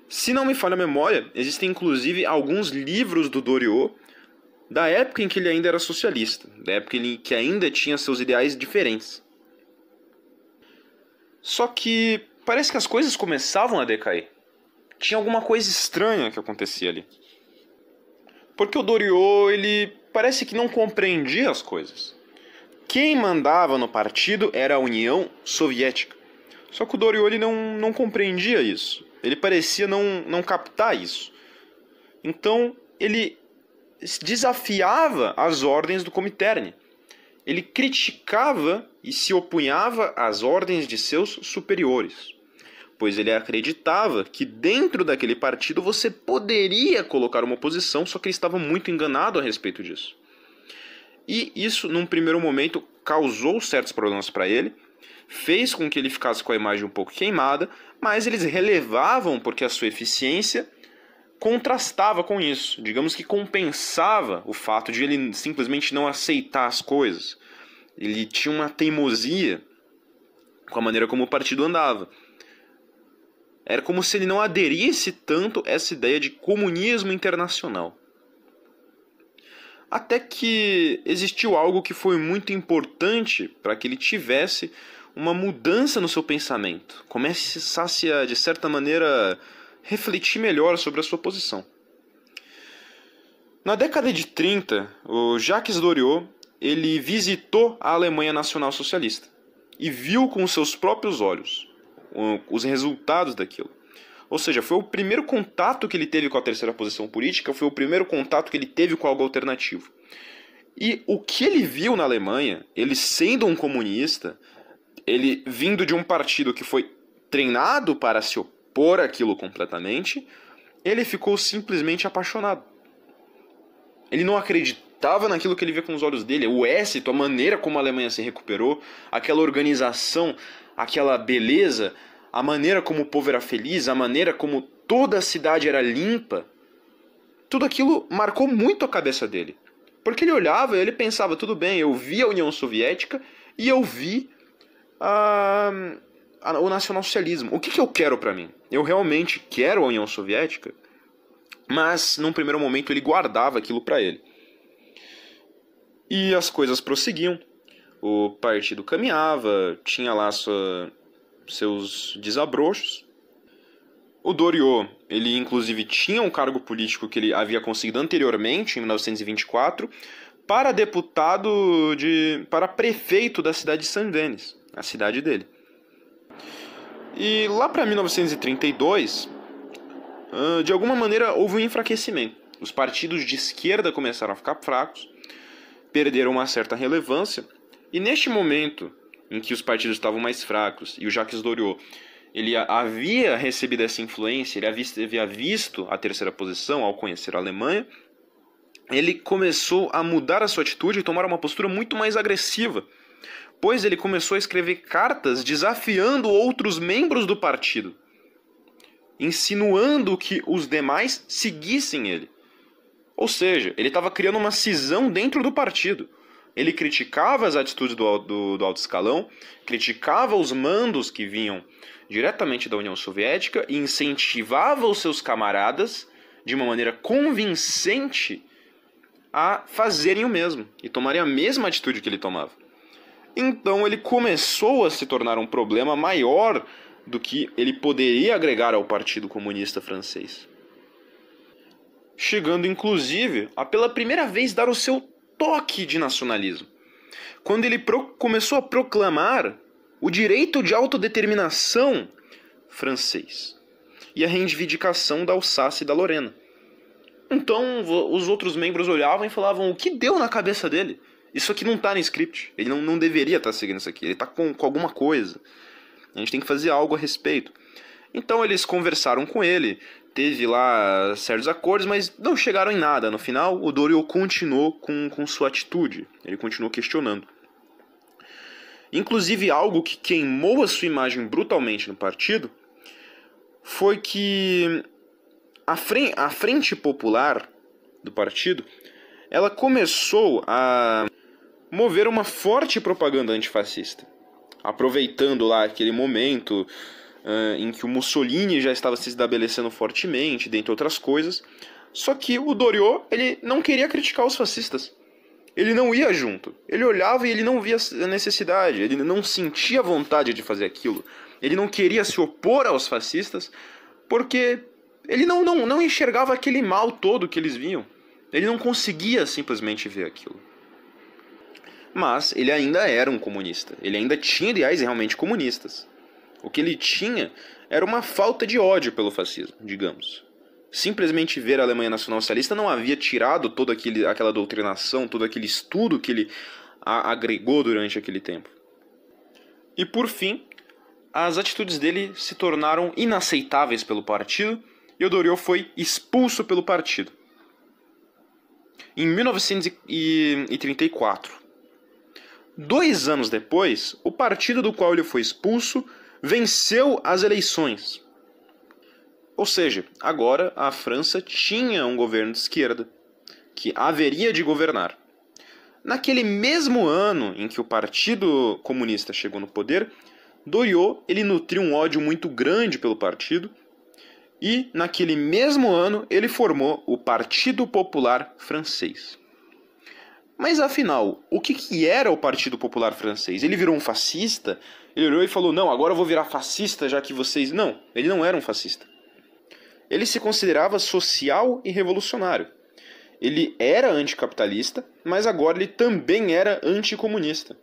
Se não me falha a memória, existem inclusive alguns livros do Doriot da época em que ele ainda era socialista, da época em que ainda tinha seus ideais diferentes. Só que parece que as coisas começavam a decair. Tinha alguma coisa estranha que acontecia ali. Porque o Doriot, ele parece que não compreendia as coisas. Quem mandava no partido era a União Soviética. Só que o Doriot ele não compreendia isso. Ele parecia não captar isso. Então, ele desafiava as ordens do Comintern. Ele criticava e se opunhava às ordens de seus superiores, pois ele acreditava que dentro daquele partido você poderia colocar uma oposição, só que ele estava muito enganado a respeito disso. E isso, num primeiro momento, causou certos problemas para ele, fez com que ele ficasse com a imagem um pouco queimada, mas eles relevavam porque a sua eficiência contrastava com isso, digamos que compensava o fato de ele simplesmente não aceitar as coisas. Ele tinha uma teimosia com a maneira como o partido andava. Era como se ele não aderisse tanto a essa ideia de comunismo internacional. Até que existiu algo que foi muito importante para que ele tivesse uma mudança no seu pensamento, começasse a, de certa maneira, refletir melhor sobre a sua posição. Na década de 30, o Jacques Doriot ele visitou a Alemanha Nacional Socialista e viu com seus próprios olhos os resultados daquilo. Ou seja, foi o primeiro contato que ele teve com a terceira posição política, foi o primeiro contato que ele teve com algo alternativo. E o que ele viu na Alemanha, ele sendo um comunista, ele vindo de um partido que foi treinado para se opor àquilo completamente, ele ficou simplesmente apaixonado. Ele não acreditava naquilo que ele via com os olhos dele, o êxito, a maneira como a Alemanha se recuperou, aquela organização, aquela beleza, a maneira como o povo era feliz, a maneira como toda a cidade era limpa. Tudo aquilo marcou muito a cabeça dele. Porque ele olhava e ele pensava, tudo bem, eu vi a União Soviética e eu vi o nacionalsocialismo. O que eu quero para mim? Eu realmente quero a União Soviética? Mas, num primeiro momento, ele guardava aquilo para ele. E as coisas prosseguiam. O partido caminhava, tinha lá seus desabrochos. O Doriot, ele inclusive tinha um cargo político que ele havia conseguido anteriormente, em 1924, para para prefeito da cidade de Saint-Denis, a cidade dele. E lá para 1932, de alguma maneira houve um enfraquecimento. Os partidos de esquerda começaram a ficar fracos, perderam uma certa relevância, e neste momento em que os partidos estavam mais fracos e o Jacques Doriot ele havia recebido essa influência, ele havia visto a terceira posição ao conhecer a Alemanha, ele começou a mudar a sua atitude e tomar uma postura muito mais agressiva, pois ele começou a escrever cartas desafiando outros membros do partido, insinuando que os demais seguissem ele. Ou seja, ele estava criando uma cisão dentro do partido. Ele criticava as atitudes do alto escalão, criticava os mandos que vinham diretamente da União Soviética e incentivava os seus camaradas, de uma maneira convincente, a fazerem o mesmo e tomarem a mesma atitude que ele tomava. Então ele começou a se tornar um problema maior do que ele poderia agregar ao Partido Comunista Francês. Chegando, inclusive, a pela primeira vez dar o seu toque de nacionalismo, quando ele começou a proclamar o direito de autodeterminação francês e a reivindicação da Alsácia e da Lorena. Então os outros membros olhavam e falavam: o que deu na cabeça dele? Isso aqui não está no script, ele não deveria estar seguindo isso aqui, ele está com alguma coisa, a gente tem que fazer algo a respeito. Então eles conversaram com ele, teve lá certos acordos, mas não chegaram em nada. No final, o Doriot continuou com sua atitude, ele continuou questionando. Inclusive, algo que queimou a sua imagem brutalmente no partido foi que a Frente Popular do partido, ela começou a mover uma forte propaganda antifascista, aproveitando lá aquele momento em que o Mussolini já estava se estabelecendo fortemente, dentre outras coisas. Só que o Doriot, ele não queria criticar os fascistas. Ele não ia junto. Ele olhava e ele não via a necessidade. Ele não sentia vontade de fazer aquilo. Ele não queria se opor aos fascistas porque ele não enxergava aquele mal todo que eles viam. Ele não conseguia simplesmente ver aquilo. Mas ele ainda era um comunista. Ele ainda tinha ideais realmente comunistas. O que ele tinha era uma falta de ódio pelo fascismo, digamos. Simplesmente ver a Alemanha nacionalsocialista não havia tirado toda aquela doutrinação, todo aquele estudo que ele agregou durante aquele tempo. E por fim, as atitudes dele se tornaram inaceitáveis pelo partido e o Doriot foi expulso pelo partido. Em 1934. 2 anos depois, o partido do qual ele foi expulso venceu as eleições. Ou seja, agora a França tinha um governo de esquerda, que haveria de governar. Naquele mesmo ano em que o Partido Comunista chegou no poder, Doriot ele nutriu um ódio muito grande pelo partido, e naquele mesmo ano ele formou o Partido Popular Francês. Mas afinal, o que era o Partido Popular Francês? Ele virou um fascista? Ele olhou e falou: não, agora eu vou virar fascista já que vocês... Não, ele não era um fascista. Ele se considerava social e revolucionário. Ele era anticapitalista, mas agora ele também era anticomunista.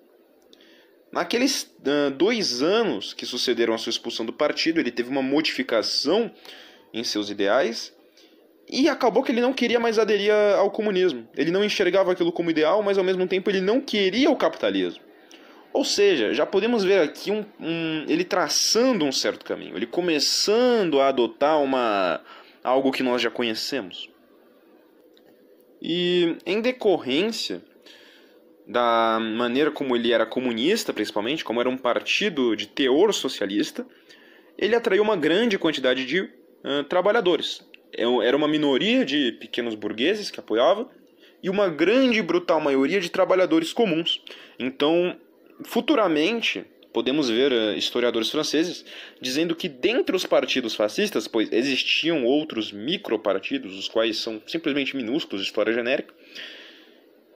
Naqueles 2 anos que sucederam a sua expulsão do partido, ele teve uma modificação em seus ideais e acabou que ele não queria mais aderir ao comunismo. Ele não enxergava aquilo como ideal, mas ao mesmo tempo ele não queria o capitalismo. Ou seja, já podemos ver aqui ele traçando um certo caminho, ele começando a adotar algo que nós já conhecemos. E em decorrência da maneira como ele era comunista, principalmente, como era um partido de teor socialista, ele atraiu uma grande quantidade de trabalhadores. Era uma minoria de pequenos burgueses que apoiava e uma grande e brutal maioria de trabalhadores comuns. Então, futuramente, podemos ver historiadores franceses dizendo que dentre os partidos fascistas, pois existiam outros micropartidos, os quais são simplesmente minúsculos, história genérica,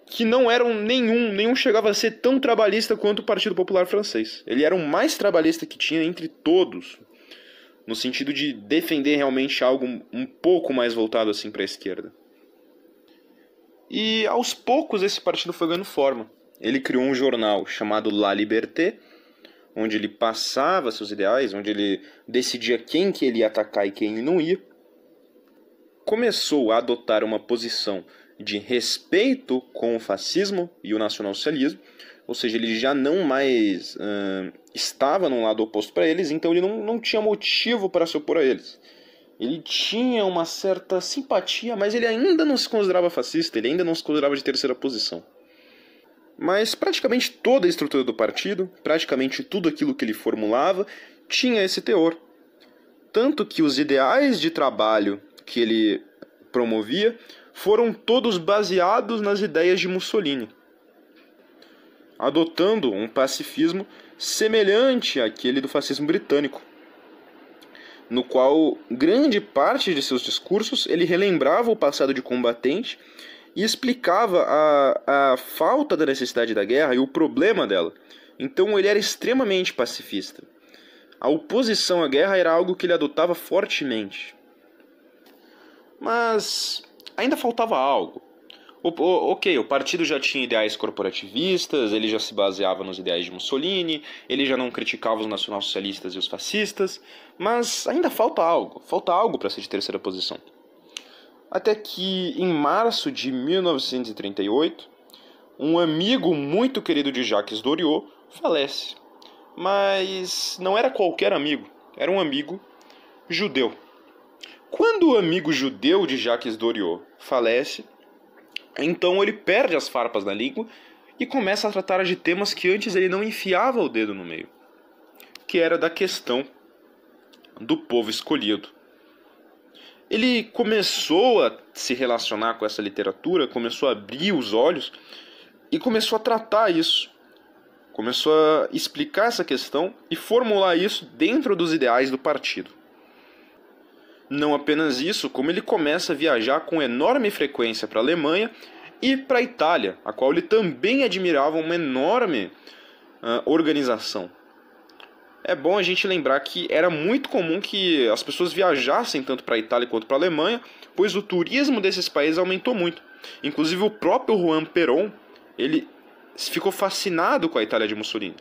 que não eram nenhum chegava a ser tão trabalhista quanto o Partido Popular Francês. Ele era o mais trabalhista que tinha entre todos, no sentido de defender realmente algo um pouco mais voltado assim para a esquerda. E aos poucos esse partido foi ganhando forma. Ele criou um jornal chamado La Liberté, onde ele passava seus ideais, onde ele decidia quem que ele ia atacar e quem ele não ia. Começou a adotar uma posição de respeito com o fascismo e o nacionalsocialismo, ou seja, ele já não mais estava num lado oposto para eles, então ele não tinha motivo para se opor a eles. Ele tinha uma certa simpatia, mas ele ainda não se considerava fascista, ele ainda não se considerava de terceira posição. Mas praticamente toda a estrutura do partido, praticamente tudo aquilo que ele formulava, tinha esse teor. Tanto que os ideais de trabalho que ele promovia foram todos baseados nas ideias de Mussolini, adotando um pacifismo semelhante àquele do fascismo britânico, no qual grande parte de seus discursos ele relembrava o passado de combatente e explicava a falta da necessidade da guerra e o problema dela. Então ele era extremamente pacifista. A oposição à guerra era algo que ele adotava fortemente. Mas ainda faltava algo. Ok, o partido já tinha ideais corporativistas, ele já se baseava nos ideais de Mussolini, ele já não criticava os nacionalsocialistas e os fascistas, mas ainda falta algo para ser de terceira posição. Até que, em março de 1938, um amigo muito querido de Jacques Doriot falece. Mas não era qualquer amigo, era um amigo judeu. Quando o amigo judeu de Jacques Doriot falece, então ele perde as farpas da língua e começa a tratar de temas que antes ele não enfiava o dedo no meio, que era da questão do povo escolhido. Ele começou a se relacionar com essa literatura, começou a abrir os olhos e começou a tratar isso. Começou a explicar essa questão e formular isso dentro dos ideais do partido. Não apenas isso, como ele começa a viajar com enorme frequência para a Alemanha e para a Itália, a qual ele também admirava uma enorme organização. É bom a gente lembrar que era muito comum que as pessoas viajassem tanto para a Itália quanto para a Alemanha, pois o turismo desses países aumentou muito. Inclusive o próprio Juan Perón, ele ficou fascinado com a Itália de Mussolini.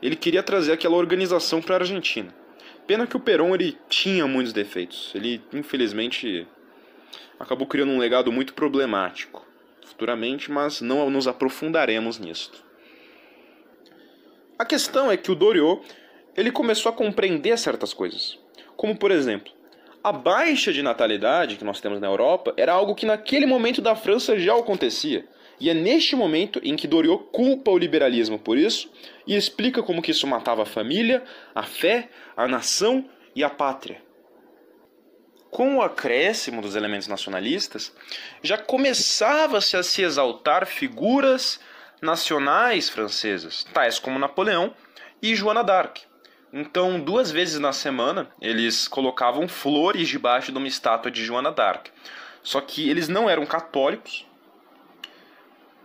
Ele queria trazer aquela organização para a Argentina. Pena que o Perón ele tinha muitos defeitos. Ele, infelizmente, acabou criando um legado muito problemático futuramente, mas não nos aprofundaremos nisso. A questão é que o Doriot ele começou a compreender certas coisas. Como, por exemplo, a baixa de natalidade que nós temos na Europa era algo que naquele momento da França já acontecia. E é neste momento em que Doriot culpa o liberalismo por isso e explica como que isso matava a família, a fé, a nação e a pátria. Com o acréscimo dos elementos nacionalistas, já começava-se a se exaltar figuras nacionais francesas, tais como Napoleão e Joana d'Arc. Então, 2 vezes na semana, eles colocavam flores debaixo de uma estátua de Joana d'Arc. Só que eles não eram católicos,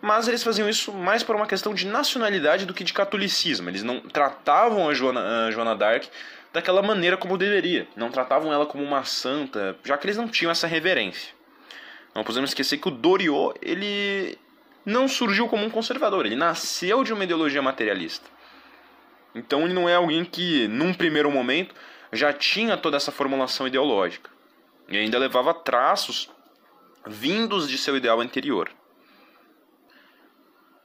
mas eles faziam isso mais por uma questão de nacionalidade do que de catolicismo. Eles não tratavam a Joana d'Arc daquela maneira como deveria. Não tratavam ela como uma santa, já que eles não tinham essa reverência. Não podemos esquecer que o Doriot ele não surgiu como um conservador. Ele nasceu de uma ideologia materialista. Então ele não é alguém que, num primeiro momento, já tinha toda essa formulação ideológica. E ainda levava traços vindos de seu ideal anterior.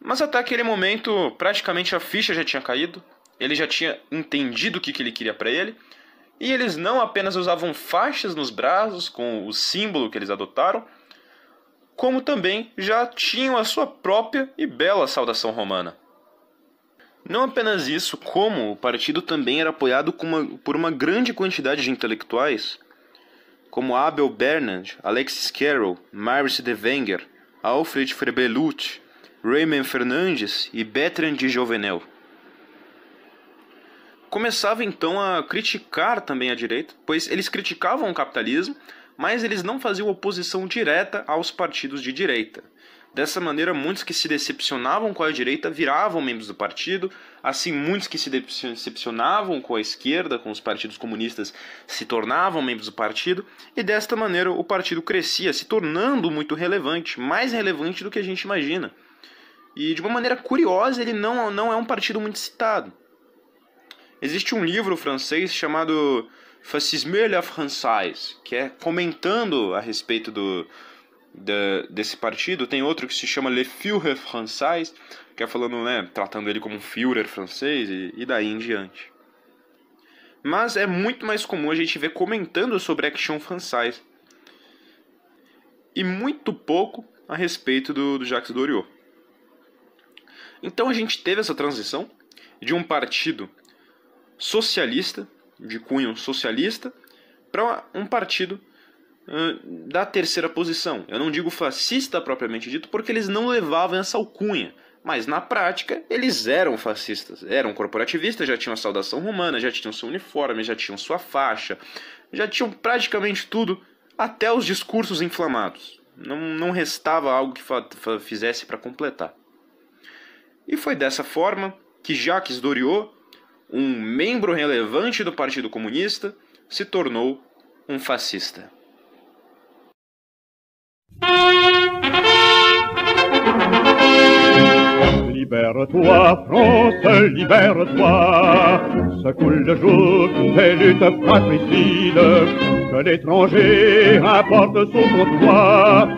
Mas até aquele momento, praticamente a ficha já tinha caído, ele já tinha entendido o que ele queria para ele, e eles não apenas usavam faixas nos braços com o símbolo que eles adotaram, como também já tinham a sua própria e bela saudação romana. Não apenas isso, como o partido também era apoiado por uma grande quantidade de intelectuais, como Abel Bernard, Alexis Carrel, Maurice de Wenger, Alfred Frebelut, Raymond Fernandes e Bertrand de Jouvenel. Começava então a criticar também a direita, pois eles criticavam o capitalismo, mas eles não faziam oposição direta aos partidos de direita. Dessa maneira, muitos que se decepcionavam com a direita viravam membros do partido, assim muitos que se decepcionavam com a esquerda, com os partidos comunistas, se tornavam membros do partido, e desta maneira o partido crescia, se tornando muito relevante, mais relevante do que a gente imagina. E de uma maneira curiosa, ele não é um partido muito citado. Existe um livro francês chamado Fascisme et la Française, que é comentando a respeito desse partido. Tem outro que se chama Le Führer Français, que é falando, tratando ele como um Führer francês e daí em diante. mas é muito mais comum a gente ver comentando sobre a Action Française e muito pouco a respeito do Jacques Doriot. Então a gente teve essa transição de um partido socialista, de cunho socialista, para um partido da terceira posição. Eu não digo fascista propriamente dito, porque eles não levavam essa alcunha, mas na prática eles eram fascistas, eram corporativistas, já tinham a saudação romana, já tinham seu uniforme, já tinham sua faixa, já tinham praticamente tudo, até os discursos inflamados. Não restava algo que fizesse para completar. E foi dessa forma que Jacques Doriot, um membro relevante do Partido Comunista, se tornou um fascista. Libère-toi, France, libère-toi. Se coule le jour des luttes fratricides que l'étranger apporte sous ton toit,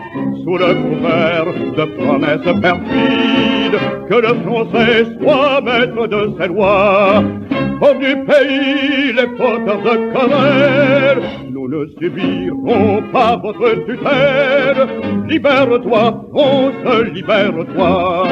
sous le couvert de promesses perfides, que le Français soit maître de ses lois. Hors du pays, les fauteurs de querelle, nous ne subirons pas votre tutelle. Libère-toi, France, libère-toi.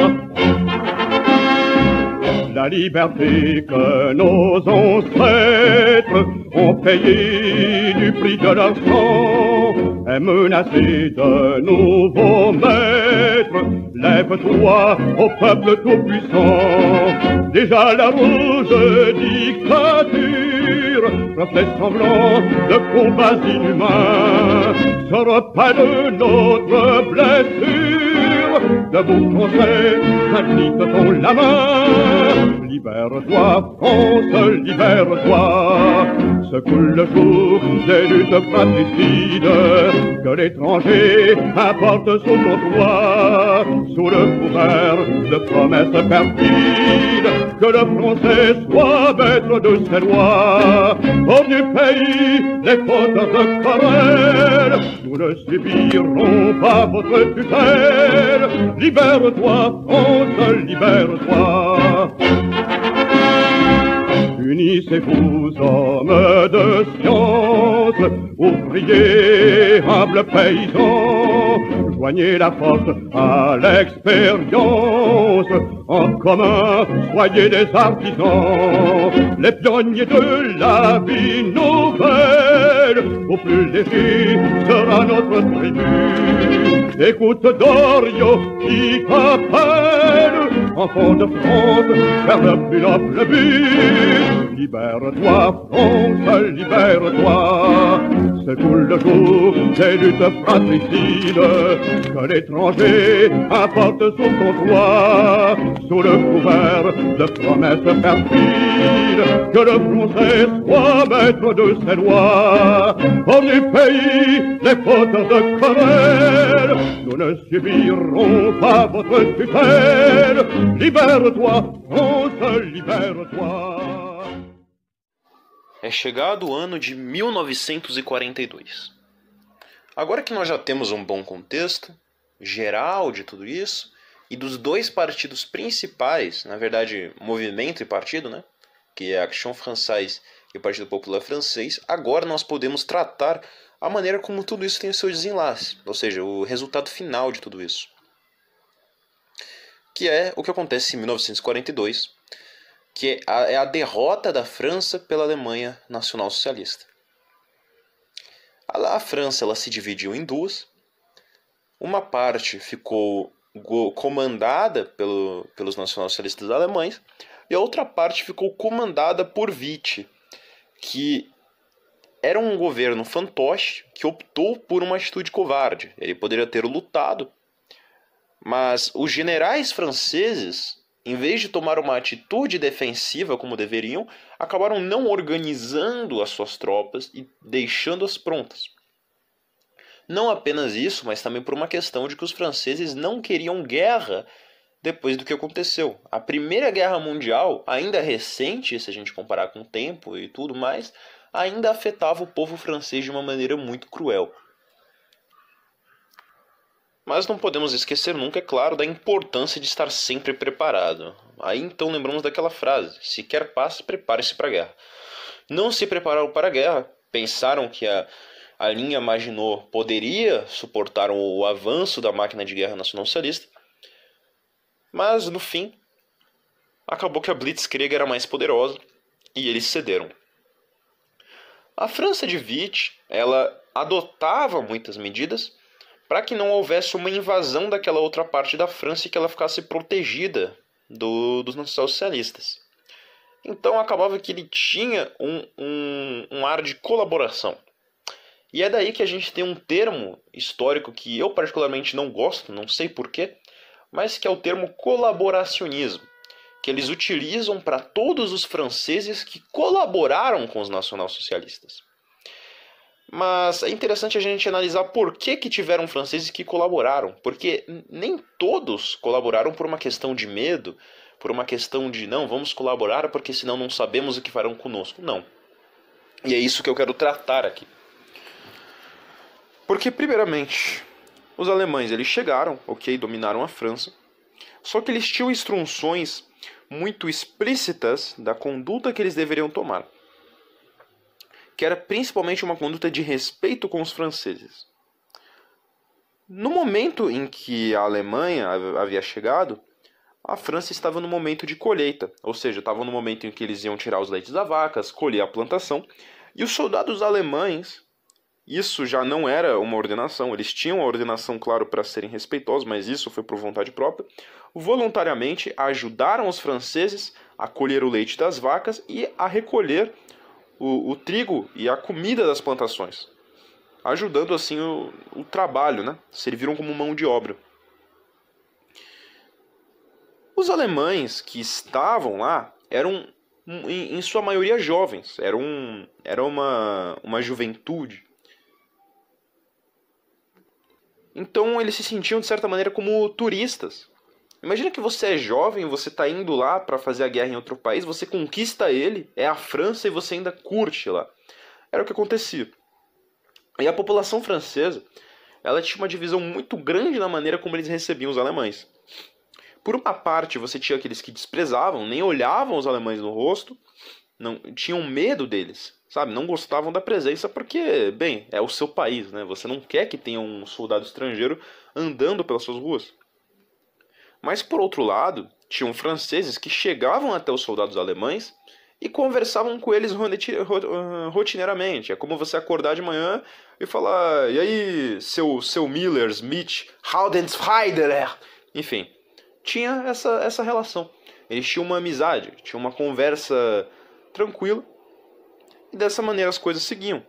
La liberté que nos ancêtres ont payé du prix de leur sang est menacée de nouveaux maîtres. Lève-toi au peuple tout-puissant. Déjà la rouge dictature, reflet semblant de combats inhumains, se repeint de notre blessure. Debout Français, agite-t-on la main. Libère-toi, France, libère-toi. Se coule le jour des luttes fratricides que l'étranger apporte sous ton toit, sous le couvert de promesses perfides, que le Français soit maître de ses lois. Hors du pays, les fauteurs de querelle, nous ne subirons pas votre tutelle. Libère-toi, France, libère-toi. Unissez-vous, hommes de science, ouvriers, humbles paysans, joignez la force à l'expérience, en commun, soyez des artisans, les pionniers de la vie nouvelle, au plus léger sera notre tribu. Écoute Doriot qui t'appelle, enfant de France, vers le plus noble but. Libère-toi, France, libère-toi. Se coule le jour des luttes fratricides que l'étranger apporte sous ton toit, sous le couvert de promesses perfides, que le Français soit maître de ses lois. Hors du pays, les fauteurs de querelle, nous ne subirons pas votre tutelle. Libère-toi, France, libère-toi. É chegado o ano de 1942. Agora que nós já temos um bom contexto geral de tudo isso, e dos dois partidos principais, na verdade, movimento e partido, né, que é a Action Française e o Partido Popular Francês, agora nós podemos tratar a maneira como tudo isso tem o seu desenlace, ou seja, o resultado final de tudo isso. Que é o que acontece em 1942, que é a derrota da França pela Alemanha nacional-socialista. A França ela se dividiu em duas. Uma parte ficou comandada pelos nacional-socialistas alemães e a outra parte ficou comandada por Vichy, que era um governo fantoche que optou por uma atitude covarde. Ele poderia ter lutado, mas os generais franceses, em vez de tomar uma atitude defensiva como deveriam, acabaram não organizando as suas tropas e deixando-as prontas. Não apenas isso, mas também por uma questão de que os franceses não queriam guerra depois do que aconteceu. A Primeira Guerra Mundial, ainda recente, se a gente comparar com o tempo e tudo mais, ainda afetava o povo francês de uma maneira muito cruel. Mas não podemos esquecer nunca, é claro, da importância de estar sempre preparado. Aí então lembramos daquela frase: se quer paz, prepare-se para a guerra. não se prepararam para a guerra, pensaram que a linha Maginot poderia suportar o avanço da máquina de guerra nacional-socialista, mas no fim acabou que a Blitzkrieg era mais poderosa e eles cederam. A França de Vichy, ela adotava muitas medidas para que não houvesse uma invasão daquela outra parte da França e que ela ficasse protegida dos nacional-socialistas. Então acabava que ele tinha um ar de colaboração. E é daí que a gente tem um termo histórico que eu particularmente não gosto, não sei porquê, mas que é o termo colaboracionismo, que eles utilizam para todos os franceses que colaboraram com os nacionalsocialistas. Mas é interessante a gente analisar por que tiveram franceses que colaboraram, porque nem todos colaboraram por uma questão de medo, por uma questão de não, vamos colaborar porque senão não sabemos o que farão conosco. Não. E é isso que eu quero tratar aqui. Porque, primeiramente, os alemães eles chegaram, ok, dominaram a França, só que eles tinham instruções muito explícitas da conduta que eles deveriam tomar, que era principalmente uma conduta de respeito com os franceses. No momento em que a Alemanha havia chegado, a França estava no momento de colheita, ou seja, estava no momento em que eles iam tirar os leites das vacas, colher a plantação, e os soldados alemães, isso já não era uma ordenação, eles tinham a ordenação, claro, para serem respeitosos, mas isso foi por vontade própria, voluntariamente ajudaram os franceses a colher o leite das vacas e a recolher o trigo e a comida das plantações, ajudando assim o trabalho, né? Serviram como mão de obra. Os alemães que estavam lá eram, em sua maioria, jovens, era uma juventude. Então eles se sentiam, de certa maneira, como turistas. Imagina que você é jovem, você está indo lá para fazer a guerra em outro país, você conquista ele, é a França e você ainda curte lá. Era o que acontecia. E a população francesa, ela tinha uma divisão muito grande na maneira como eles recebiam os alemães. Por uma parte, você tinha aqueles que desprezavam, nem olhavam os alemães no rosto, não tinham medo deles, sabe? Não gostavam da presença porque, bem, é o seu país, né? Você não quer que tenha um soldado estrangeiro andando pelas suas ruas. Mas, por outro lado, tinham franceses que chegavam até os soldados alemães e conversavam com eles rotineiramente. É como você acordar de manhã e falar: e aí, seu Miller, Smith, Haudensfreider? Enfim, tinha essa relação. Eles tinham uma amizade, tinham uma conversa tranquila e dessa maneira as coisas seguiam.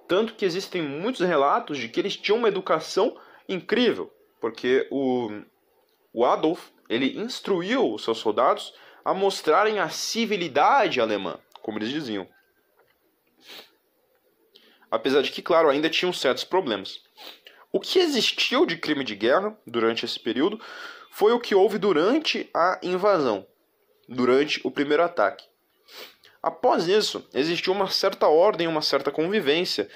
Tanto que existem muitos relatos de que eles tinham uma educação incrível, porque o Adolf, ele instruiu os seus soldados a mostrarem a civilidade alemã, como eles diziam. Apesar de que, claro, ainda tinham certos problemas. O que existiu de crime de guerra durante esse período foi o que houve durante a invasão, durante o primeiro ataque. Após isso, existiu uma certa ordem, uma certa convivência,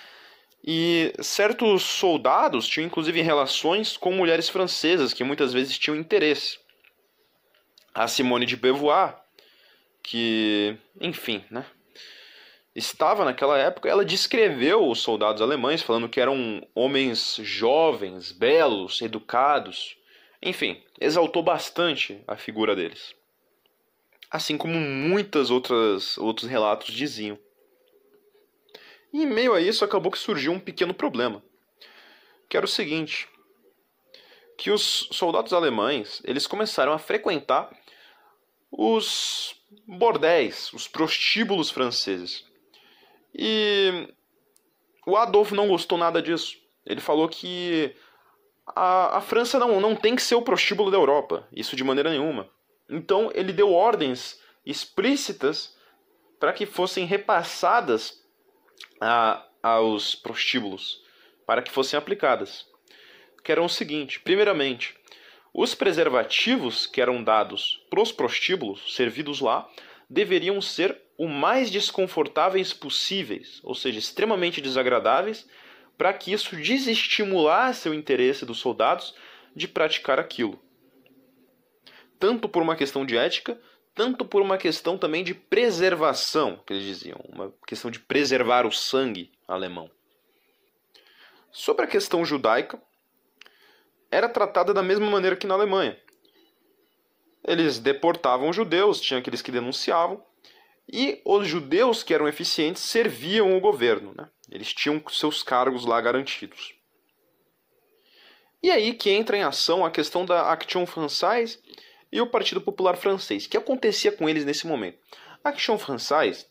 e certos soldados tinham inclusive relações com mulheres francesas que muitas vezes tinham interesse. A Simone de Beauvoir, que, enfim, né, estava naquela época, ela descreveu os soldados alemães falando que eram homens jovens, belos, educados. Enfim, exaltou bastante a figura deles. Assim como muitos outros relatos diziam. E em meio a isso acabou que surgiu um pequeno problema, que era o seguinte, que os soldados alemães, eles começaram a frequentar os bordéis, os prostíbulos franceses. E o Adolf não gostou nada disso. Ele falou que a França não tem que ser o prostíbulo da Europa, isso de maneira nenhuma. Então ele deu ordens explícitas para que fossem repassadas aos prostíbulos, para que fossem aplicadas. Que eram o seguinte: primeiramente, os preservativos que eram dados para os prostíbulos, servidos lá, deveriam ser o mais desconfortáveis possíveis, ou seja, extremamente desagradáveis, para que isso desestimulasse o interesse dos soldados de praticar aquilo. Tanto por uma questão de ética, tanto por uma questão também de preservação, que eles diziam, uma questão de preservar o sangue alemão. Sobre a questão judaica, era tratada da mesma maneira que na Alemanha. Eles deportavam judeus, tinha aqueles que denunciavam, e os judeus que eram eficientes serviam o governo, né? Eles tinham seus cargos lá garantidos. E aí que entra em ação a questão da Action Française e o Partido Popular Francês. O que acontecia com eles nesse momento? A Action Française,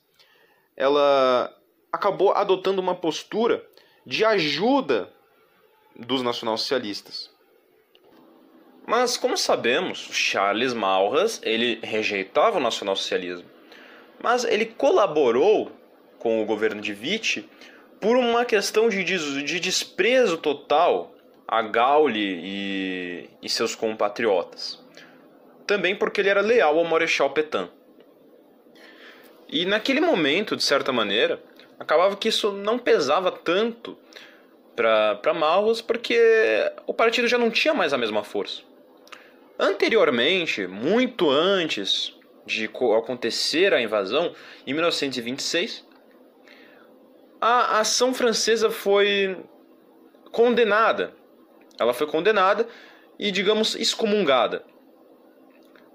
ela acabou adotando uma postura de ajuda dos nacionalsocialistas. Mas, como sabemos, Charles Maurras, ele rejeitava o nacionalsocialismo. Mas ele colaborou com o governo de Vichy por uma questão de desprezo total a Gaulle e seus compatriotas. Também porque ele era leal ao Marechal Pétain. E naquele momento, de certa maneira, acabava que isso não pesava tanto para Maurras, porque o partido já não tinha mais a mesma força. Anteriormente, muito antes de acontecer a invasão, em 1926, a ação francesa foi condenada. Ela foi condenada e, digamos, excomungada,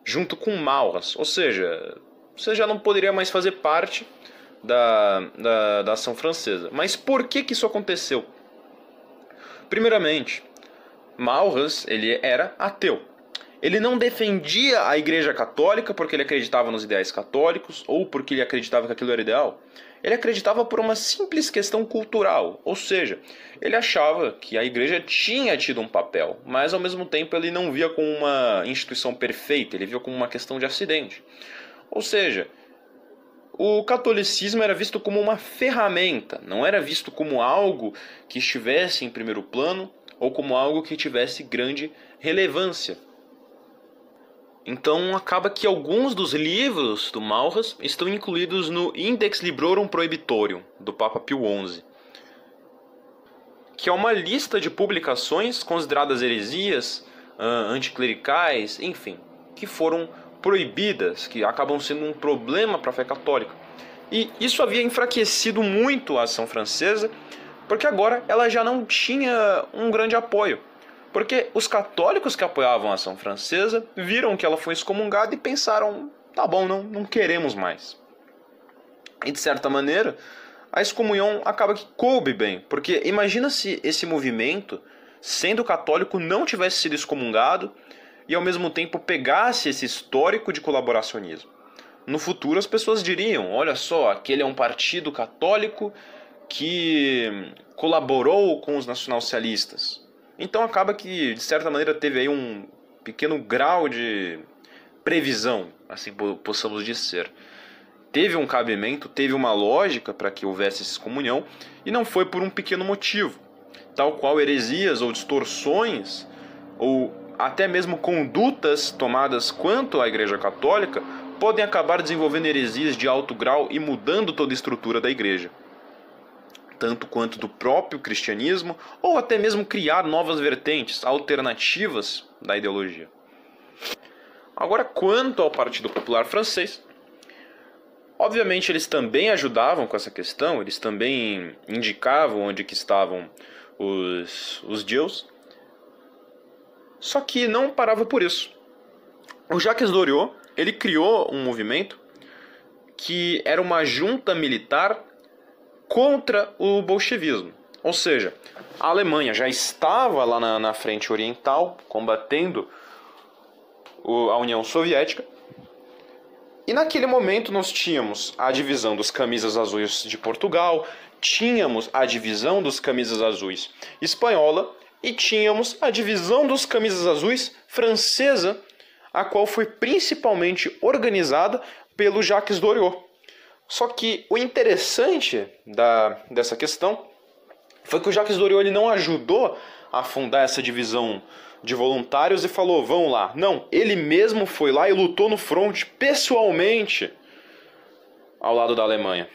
junto com Maurras. Ou seja, você já não poderia mais fazer parte da ação francesa. Mas por que isso aconteceu? Primeiramente, Maurras, ele era ateu. Ele não defendia a Igreja Católica porque ele acreditava nos ideais católicos ou porque ele acreditava que aquilo era ideal. Ele acreditava por uma simples questão cultural, ou seja, ele achava que a Igreja tinha tido um papel, mas ao mesmo tempo ele não via como uma instituição perfeita, ele via como uma questão de acidente. Ou seja, o catolicismo era visto como uma ferramenta, não era visto como algo que estivesse em primeiro plano ou como algo que tivesse grande relevância. Então acaba que alguns dos livros do Maurras estão incluídos no Index Librorum Prohibitorium, do Papa Pio XI, que é uma lista de publicações consideradas heresias, anticlericais, enfim, que foram proibidas, que acabam sendo um problema para a fé católica. E isso havia enfraquecido muito a ação francesa, porque agora ela já não tinha um grande apoio. Porque os católicos que apoiavam a ação francesa viram que ela foi excomungada e pensaram, tá bom, não queremos mais. E de certa maneira, a excomunhão acaba que coube bem, porque imagina se esse movimento, sendo católico, não tivesse sido excomungado e ao mesmo tempo pegasse esse histórico de colaboracionismo. No futuro as pessoas diriam, olha só, aquele é um partido católico que colaborou com os nacionalsocialistas. Então acaba que, de certa maneira, teve aí um pequeno grau de previsão, assim possamos dizer. Teve um cabimento, teve uma lógica para que houvesse essa excomunhão, e não foi por um pequeno motivo, tal qual heresias ou distorções, ou até mesmo condutas tomadas quanto à Igreja Católica, podem acabar desenvolvendo heresias de alto grau e mudando toda a estrutura da Igreja, tanto quanto do próprio cristianismo, ou até mesmo criar novas vertentes, alternativas da ideologia. Agora, quanto ao Partido Popular Francês, obviamente eles também ajudavam com essa questão, eles também indicavam onde que estavam os Jews, só que não parava por isso. O Jacques Doriot, ele criou um movimento que era uma junta militar contra o bolchevismo. Ou seja, a Alemanha já estava lá na frente oriental, combatendo a União Soviética, e naquele momento nós tínhamos a divisão dos camisas azuis de Portugal, tínhamos a divisão dos camisas azuis espanhola e tínhamos a divisão dos camisas azuis francesa, a qual foi principalmente organizada pelo Jacques Doriot. Só que o interessante dessa questão foi que o Jacques Doriot ele não ajudou a fundar essa divisão de voluntários e falou, vão lá. Não, ele mesmo foi lá e lutou no fronte, pessoalmente, ao lado da Alemanha.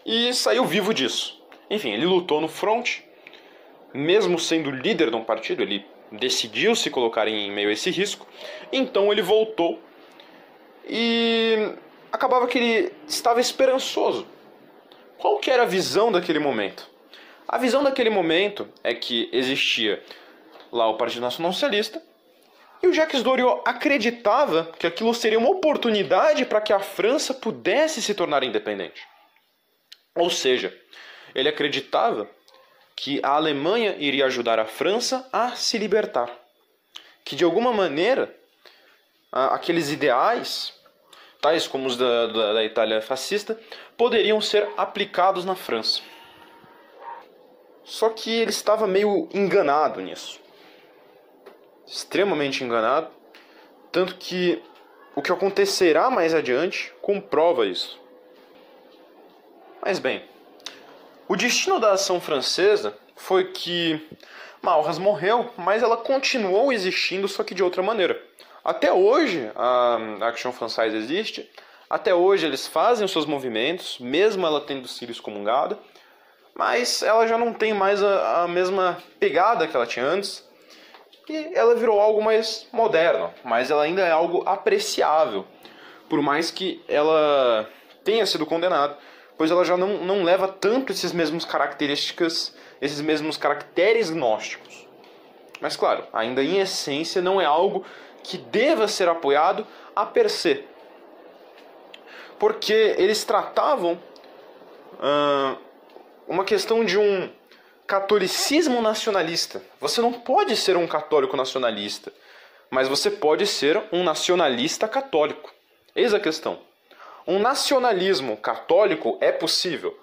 E saiu vivo disso. Enfim, ele lutou no fronte, mesmo sendo líder de um partido, ele decidiu se colocar em meio a esse risco, então ele voltou e acabava que ele estava esperançoso. Qual que era a visão daquele momento? A visão daquele momento é que existia lá o Partido Nacional Socialista e o Jacques Doriot acreditava que aquilo seria uma oportunidade para que a França pudesse se tornar independente. Ou seja, ele acreditava que a Alemanha iria ajudar a França a se libertar. Que de alguma maneira, aqueles ideais, tais como os da Itália fascista, poderiam ser aplicados na França. Só que ele estava meio enganado nisso. Extremamente enganado. Tanto que o que acontecerá mais adiante comprova isso. Mas bem, o destino da ação francesa foi que Maurras morreu, mas ela continuou existindo, só que de outra maneira. Até hoje a Action Française existe, até hoje eles fazem os seus movimentos, mesmo ela tendo sido excomungada, mas ela já não tem mais a mesma pegada que ela tinha antes, e ela virou algo mais moderno, mas ela ainda é algo apreciável, por mais que ela tenha sido condenada, pois ela já não leva tanto esses mesmos características, esses mesmos caracteres gnósticos. Mas claro, ainda em essência não é algo que deva ser apoiado a per se. Porque eles tratavam uma questão de um catolicismo nacionalista. Você não pode ser um católico nacionalista, mas você pode ser um nacionalista católico. Eis a questão. Um nacionalismo católico é possível.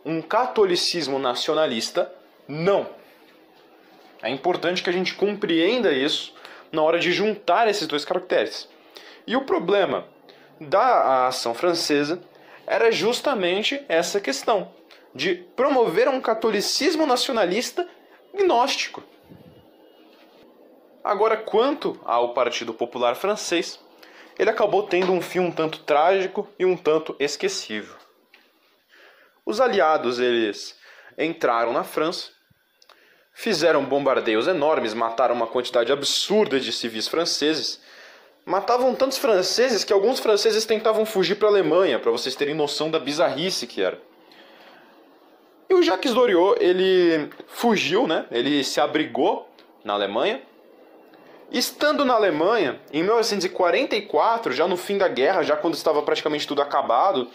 Um catolicismo nacionalista, não. É importante que a gente compreenda isso na hora de juntar esses dois caracteres. E o problema da ação francesa era justamente essa questão de promover um catolicismo nacionalista gnóstico. Agora, quanto ao Partido Popular Francês, ele acabou tendo um fim um tanto trágico e um tanto esquecível. Os aliados, eles entraram na França, fizeram bombardeios enormes, mataram uma quantidade absurda de civis franceses, matavam tantos franceses que alguns franceses tentavam fugir para a Alemanha, para vocês terem noção da bizarrice que era. E o Jacques Doriot, ele fugiu, né? Ele se abrigou na Alemanha. Estando na Alemanha, em 1944, já no fim da guerra, já quando estava praticamente tudo acabado,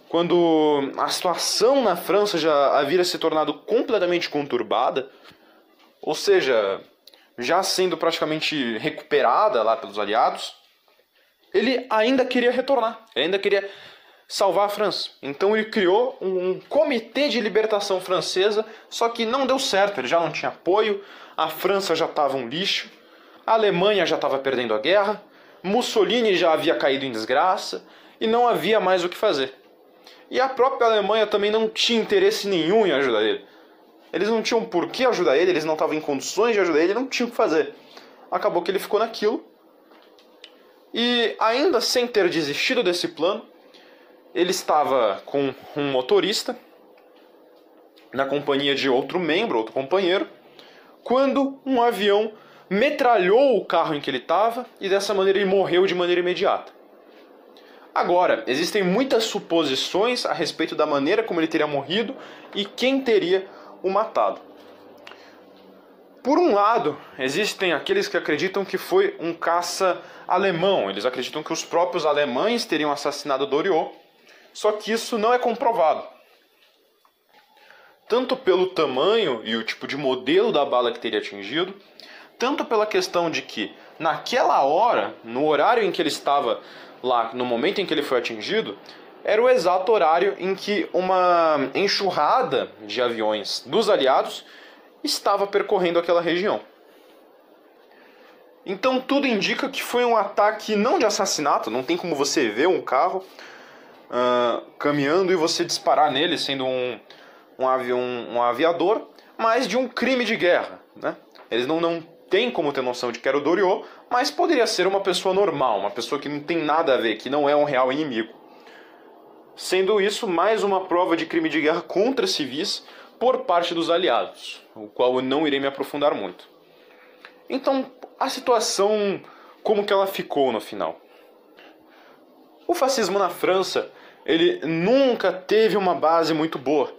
quando a situação na França já havia se tornado completamente conturbada, ou seja, já sendo praticamente recuperada lá pelos aliados, ele ainda queria retornar, ele ainda queria salvar a França. Então ele criou um comitê de libertação francesa, só que não deu certo, ele já não tinha apoio, a França já estava um lixo, a Alemanha já estava perdendo a guerra, Mussolini já havia caído em desgraça e não havia mais o que fazer. E a própria Alemanha também não tinha interesse nenhum em ajudar ele. Eles não tinham por que ajudar ele, eles não estavam em condições de ajudar ele, não tinham o que fazer. Acabou que ele ficou naquilo. E ainda sem ter desistido desse plano, ele estava com um motorista, na companhia de outro membro, outro companheiro, quando um avião metralhou o carro em que ele estava e dessa maneira ele morreu de maneira imediata. Agora, existem muitas suposições a respeito da maneira como ele teria morrido e quem teria o matado. Por um lado, existem aqueles que acreditam que foi um caça alemão. Eles acreditam que os próprios alemães teriam assassinado Doriot, só que isso não é comprovado. Tanto pelo tamanho e o tipo de modelo da bala que teria atingido, tanto pela questão de que, naquela hora, no horário em que ele estava lá, no momento em que ele foi atingido, era o exato horário em que uma enxurrada de aviões dos aliados estava percorrendo aquela região. Então tudo indica que foi um ataque não de assassinato, não tem como você ver um carro caminhando e você disparar nele sendo um aviador, mas de um crime de guerra, né? Eles não têm como ter noção de que era o Doriot, mas poderia ser uma pessoa normal, uma pessoa que não tem nada a ver, que não é um real inimigo. Sendo isso mais uma prova de crime de guerra contra civis por parte dos aliados, o qual eu não irei me aprofundar muito. Então, a situação, como que ela ficou no final? O fascismo na França, ele nunca teve uma base muito boa.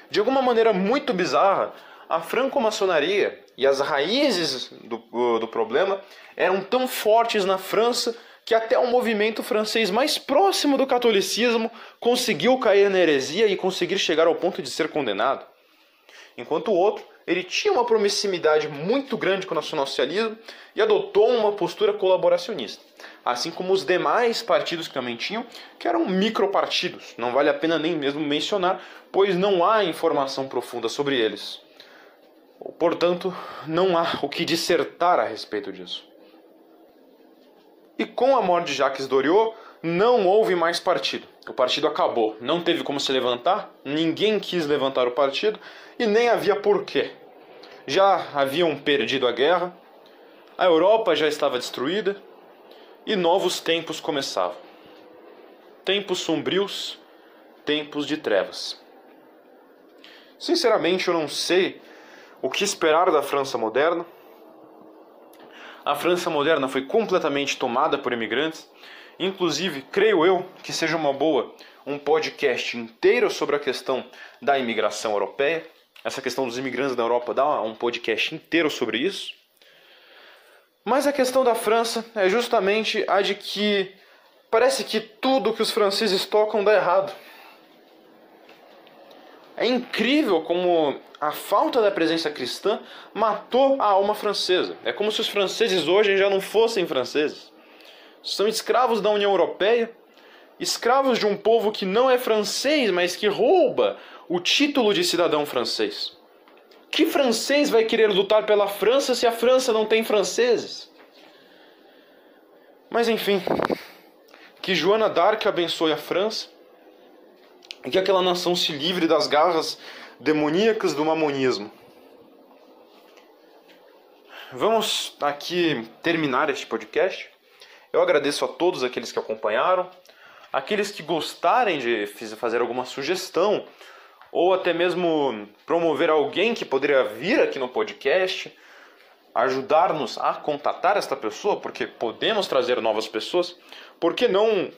De alguma maneira muito bizarra, a franco-maçonaria e as raízes do problema eram tão fortes na França que até o movimento francês mais próximo do catolicismo conseguiu cair na heresia e conseguir chegar ao ponto de ser condenado. Enquanto o outro, ele tinha uma proximidade muito grande com o nacionalsocialismo e adotou uma postura colaboracionista. Assim como os demais partidos que também tinham, que eram micropartidos. Não vale a pena nem mesmo mencionar, pois não há informação profunda sobre eles. Portanto, não há o que dissertar a respeito disso. E com a morte de Jacques Doriot, não houve mais partido. O partido acabou, não teve como se levantar, ninguém quis levantar o partido e nem havia porquê. Já haviam perdido a guerra, a Europa já estava destruída e novos tempos começavam. Tempos sombrios, tempos de trevas. Sinceramente, eu não sei o que esperar da França moderna. A França moderna foi completamente tomada por imigrantes. Inclusive, creio eu que seja uma boa um podcast inteiro sobre a questão da imigração europeia. Essa questão dos imigrantes da Europa dá um podcast inteiro sobre isso. Mas a questão da França é justamente a de que parece que tudo que os franceses tocam dá errado. É incrível como a falta da presença cristã matou a alma francesa. É como se os franceses hoje já não fossem franceses. São escravos da União Europeia, escravos de um povo que não é francês, mas que rouba o título de cidadão francês. Que francês vai querer lutar pela França se a França não tem franceses? Mas enfim, que Joana d'Arc abençoe a França e que aquela nação se livre das garras demoníacas do mamonismo. Vamos aqui terminar este podcast. Eu agradeço a todos aqueles que acompanharam, aqueles que gostarem de fazer alguma sugestão ou até mesmo promover alguém que poderia vir aqui no podcast, ajudar-nos a contatar esta pessoa, porque podemos trazer novas pessoas. Por que não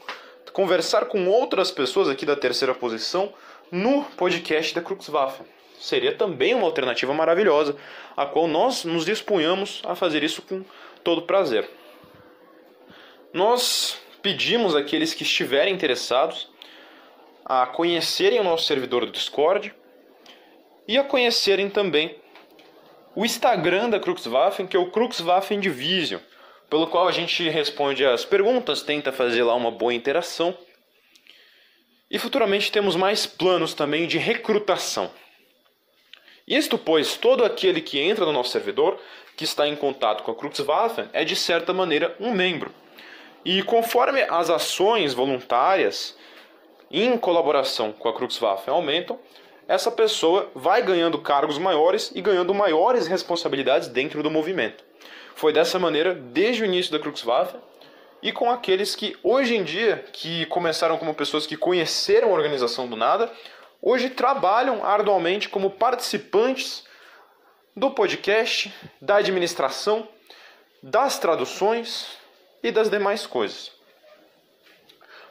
conversar com outras pessoas aqui da terceira posição no podcast da Cruxwaffen? Seria também uma alternativa maravilhosa, a qual nós nos dispunhamos a fazer isso com todo prazer. Nós pedimos àqueles que estiverem interessados a conhecerem o nosso servidor do Discord e a conhecerem também o Instagram da Cruxwaffen, que é o Cruxwaffen Division, pelo qual a gente responde as perguntas, tenta fazer lá uma boa interação. E futuramente temos mais planos também de recrutação. Isto pois, todo aquele que entra no nosso servidor, que está em contato com a Cruxwaffen, é de certa maneira um membro. E conforme as ações voluntárias em colaboração com a Cruxwaffen aumentam, essa pessoa vai ganhando cargos maiores e ganhando maiores responsabilidades dentro do movimento. Foi dessa maneira desde o início da Cruxwaffen e com aqueles que hoje em dia, que começaram como pessoas que conheceram a organização do nada, hoje trabalham arduamente como participantes do podcast, da administração, das traduções e das demais coisas.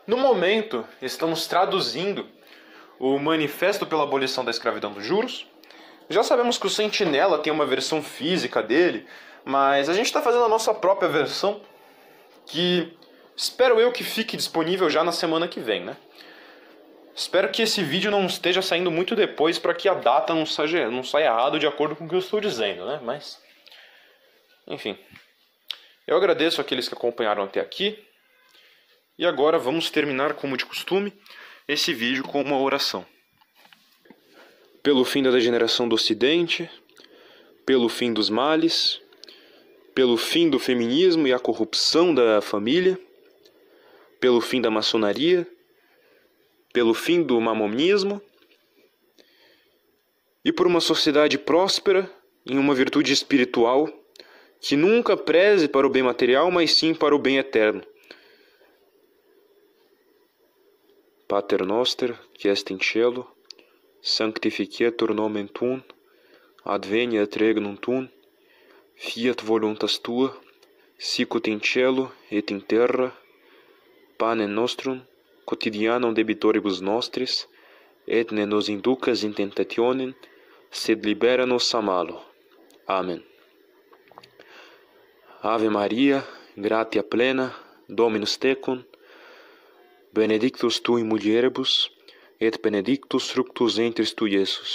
No momento, estamos traduzindo o Manifesto pela Abolição da Escravidão dos Juros. Já sabemos que o Sentinela tem uma versão física dele, mas a gente está fazendo a nossa própria versão, que espero eu que fique disponível já na semana que vem, né? Espero que esse vídeo não esteja saindo muito depois para que a data não saia errado de acordo com o que eu estou dizendo, né? Mas, enfim. Eu agradeço àqueles que acompanharam até aqui. E agora vamos terminar, como de costume, esse vídeo com uma oração. Pelo fim da degeneração do Ocidente, pelo fim dos males, pelo fim do feminismo e a corrupção da família, pelo fim da maçonaria, pelo fim do mamonismo e por uma sociedade próspera em uma virtude espiritual que nunca preze para o bem material, mas sim para o bem eterno. Pater noster, qui est in cielo, sanctificetur nomen tuum, adveniat regnum tuum, Fiat voluntas tua, sicut in cielo et in terra. Panem nostrum quotidianum debitoribus nostris, et ne nos inducas in tentationem, sed libera nos a malo. Amen. Ave Maria, gratia plena, Dominus tecum, benedictus tu in mulieribus, et benedictus fructus ventris tui, Iesus.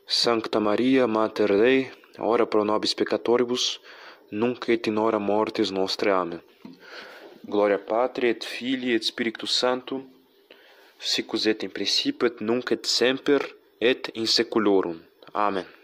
Sancta Maria, Mater Dei, ora pro nobis peccatoribus, nunc et in hora mortis nostre. Amen. Gloria Patri et Filii et Spiritus Sanctum, sic et in principio et nunc et semper et in saeculorum. Amen.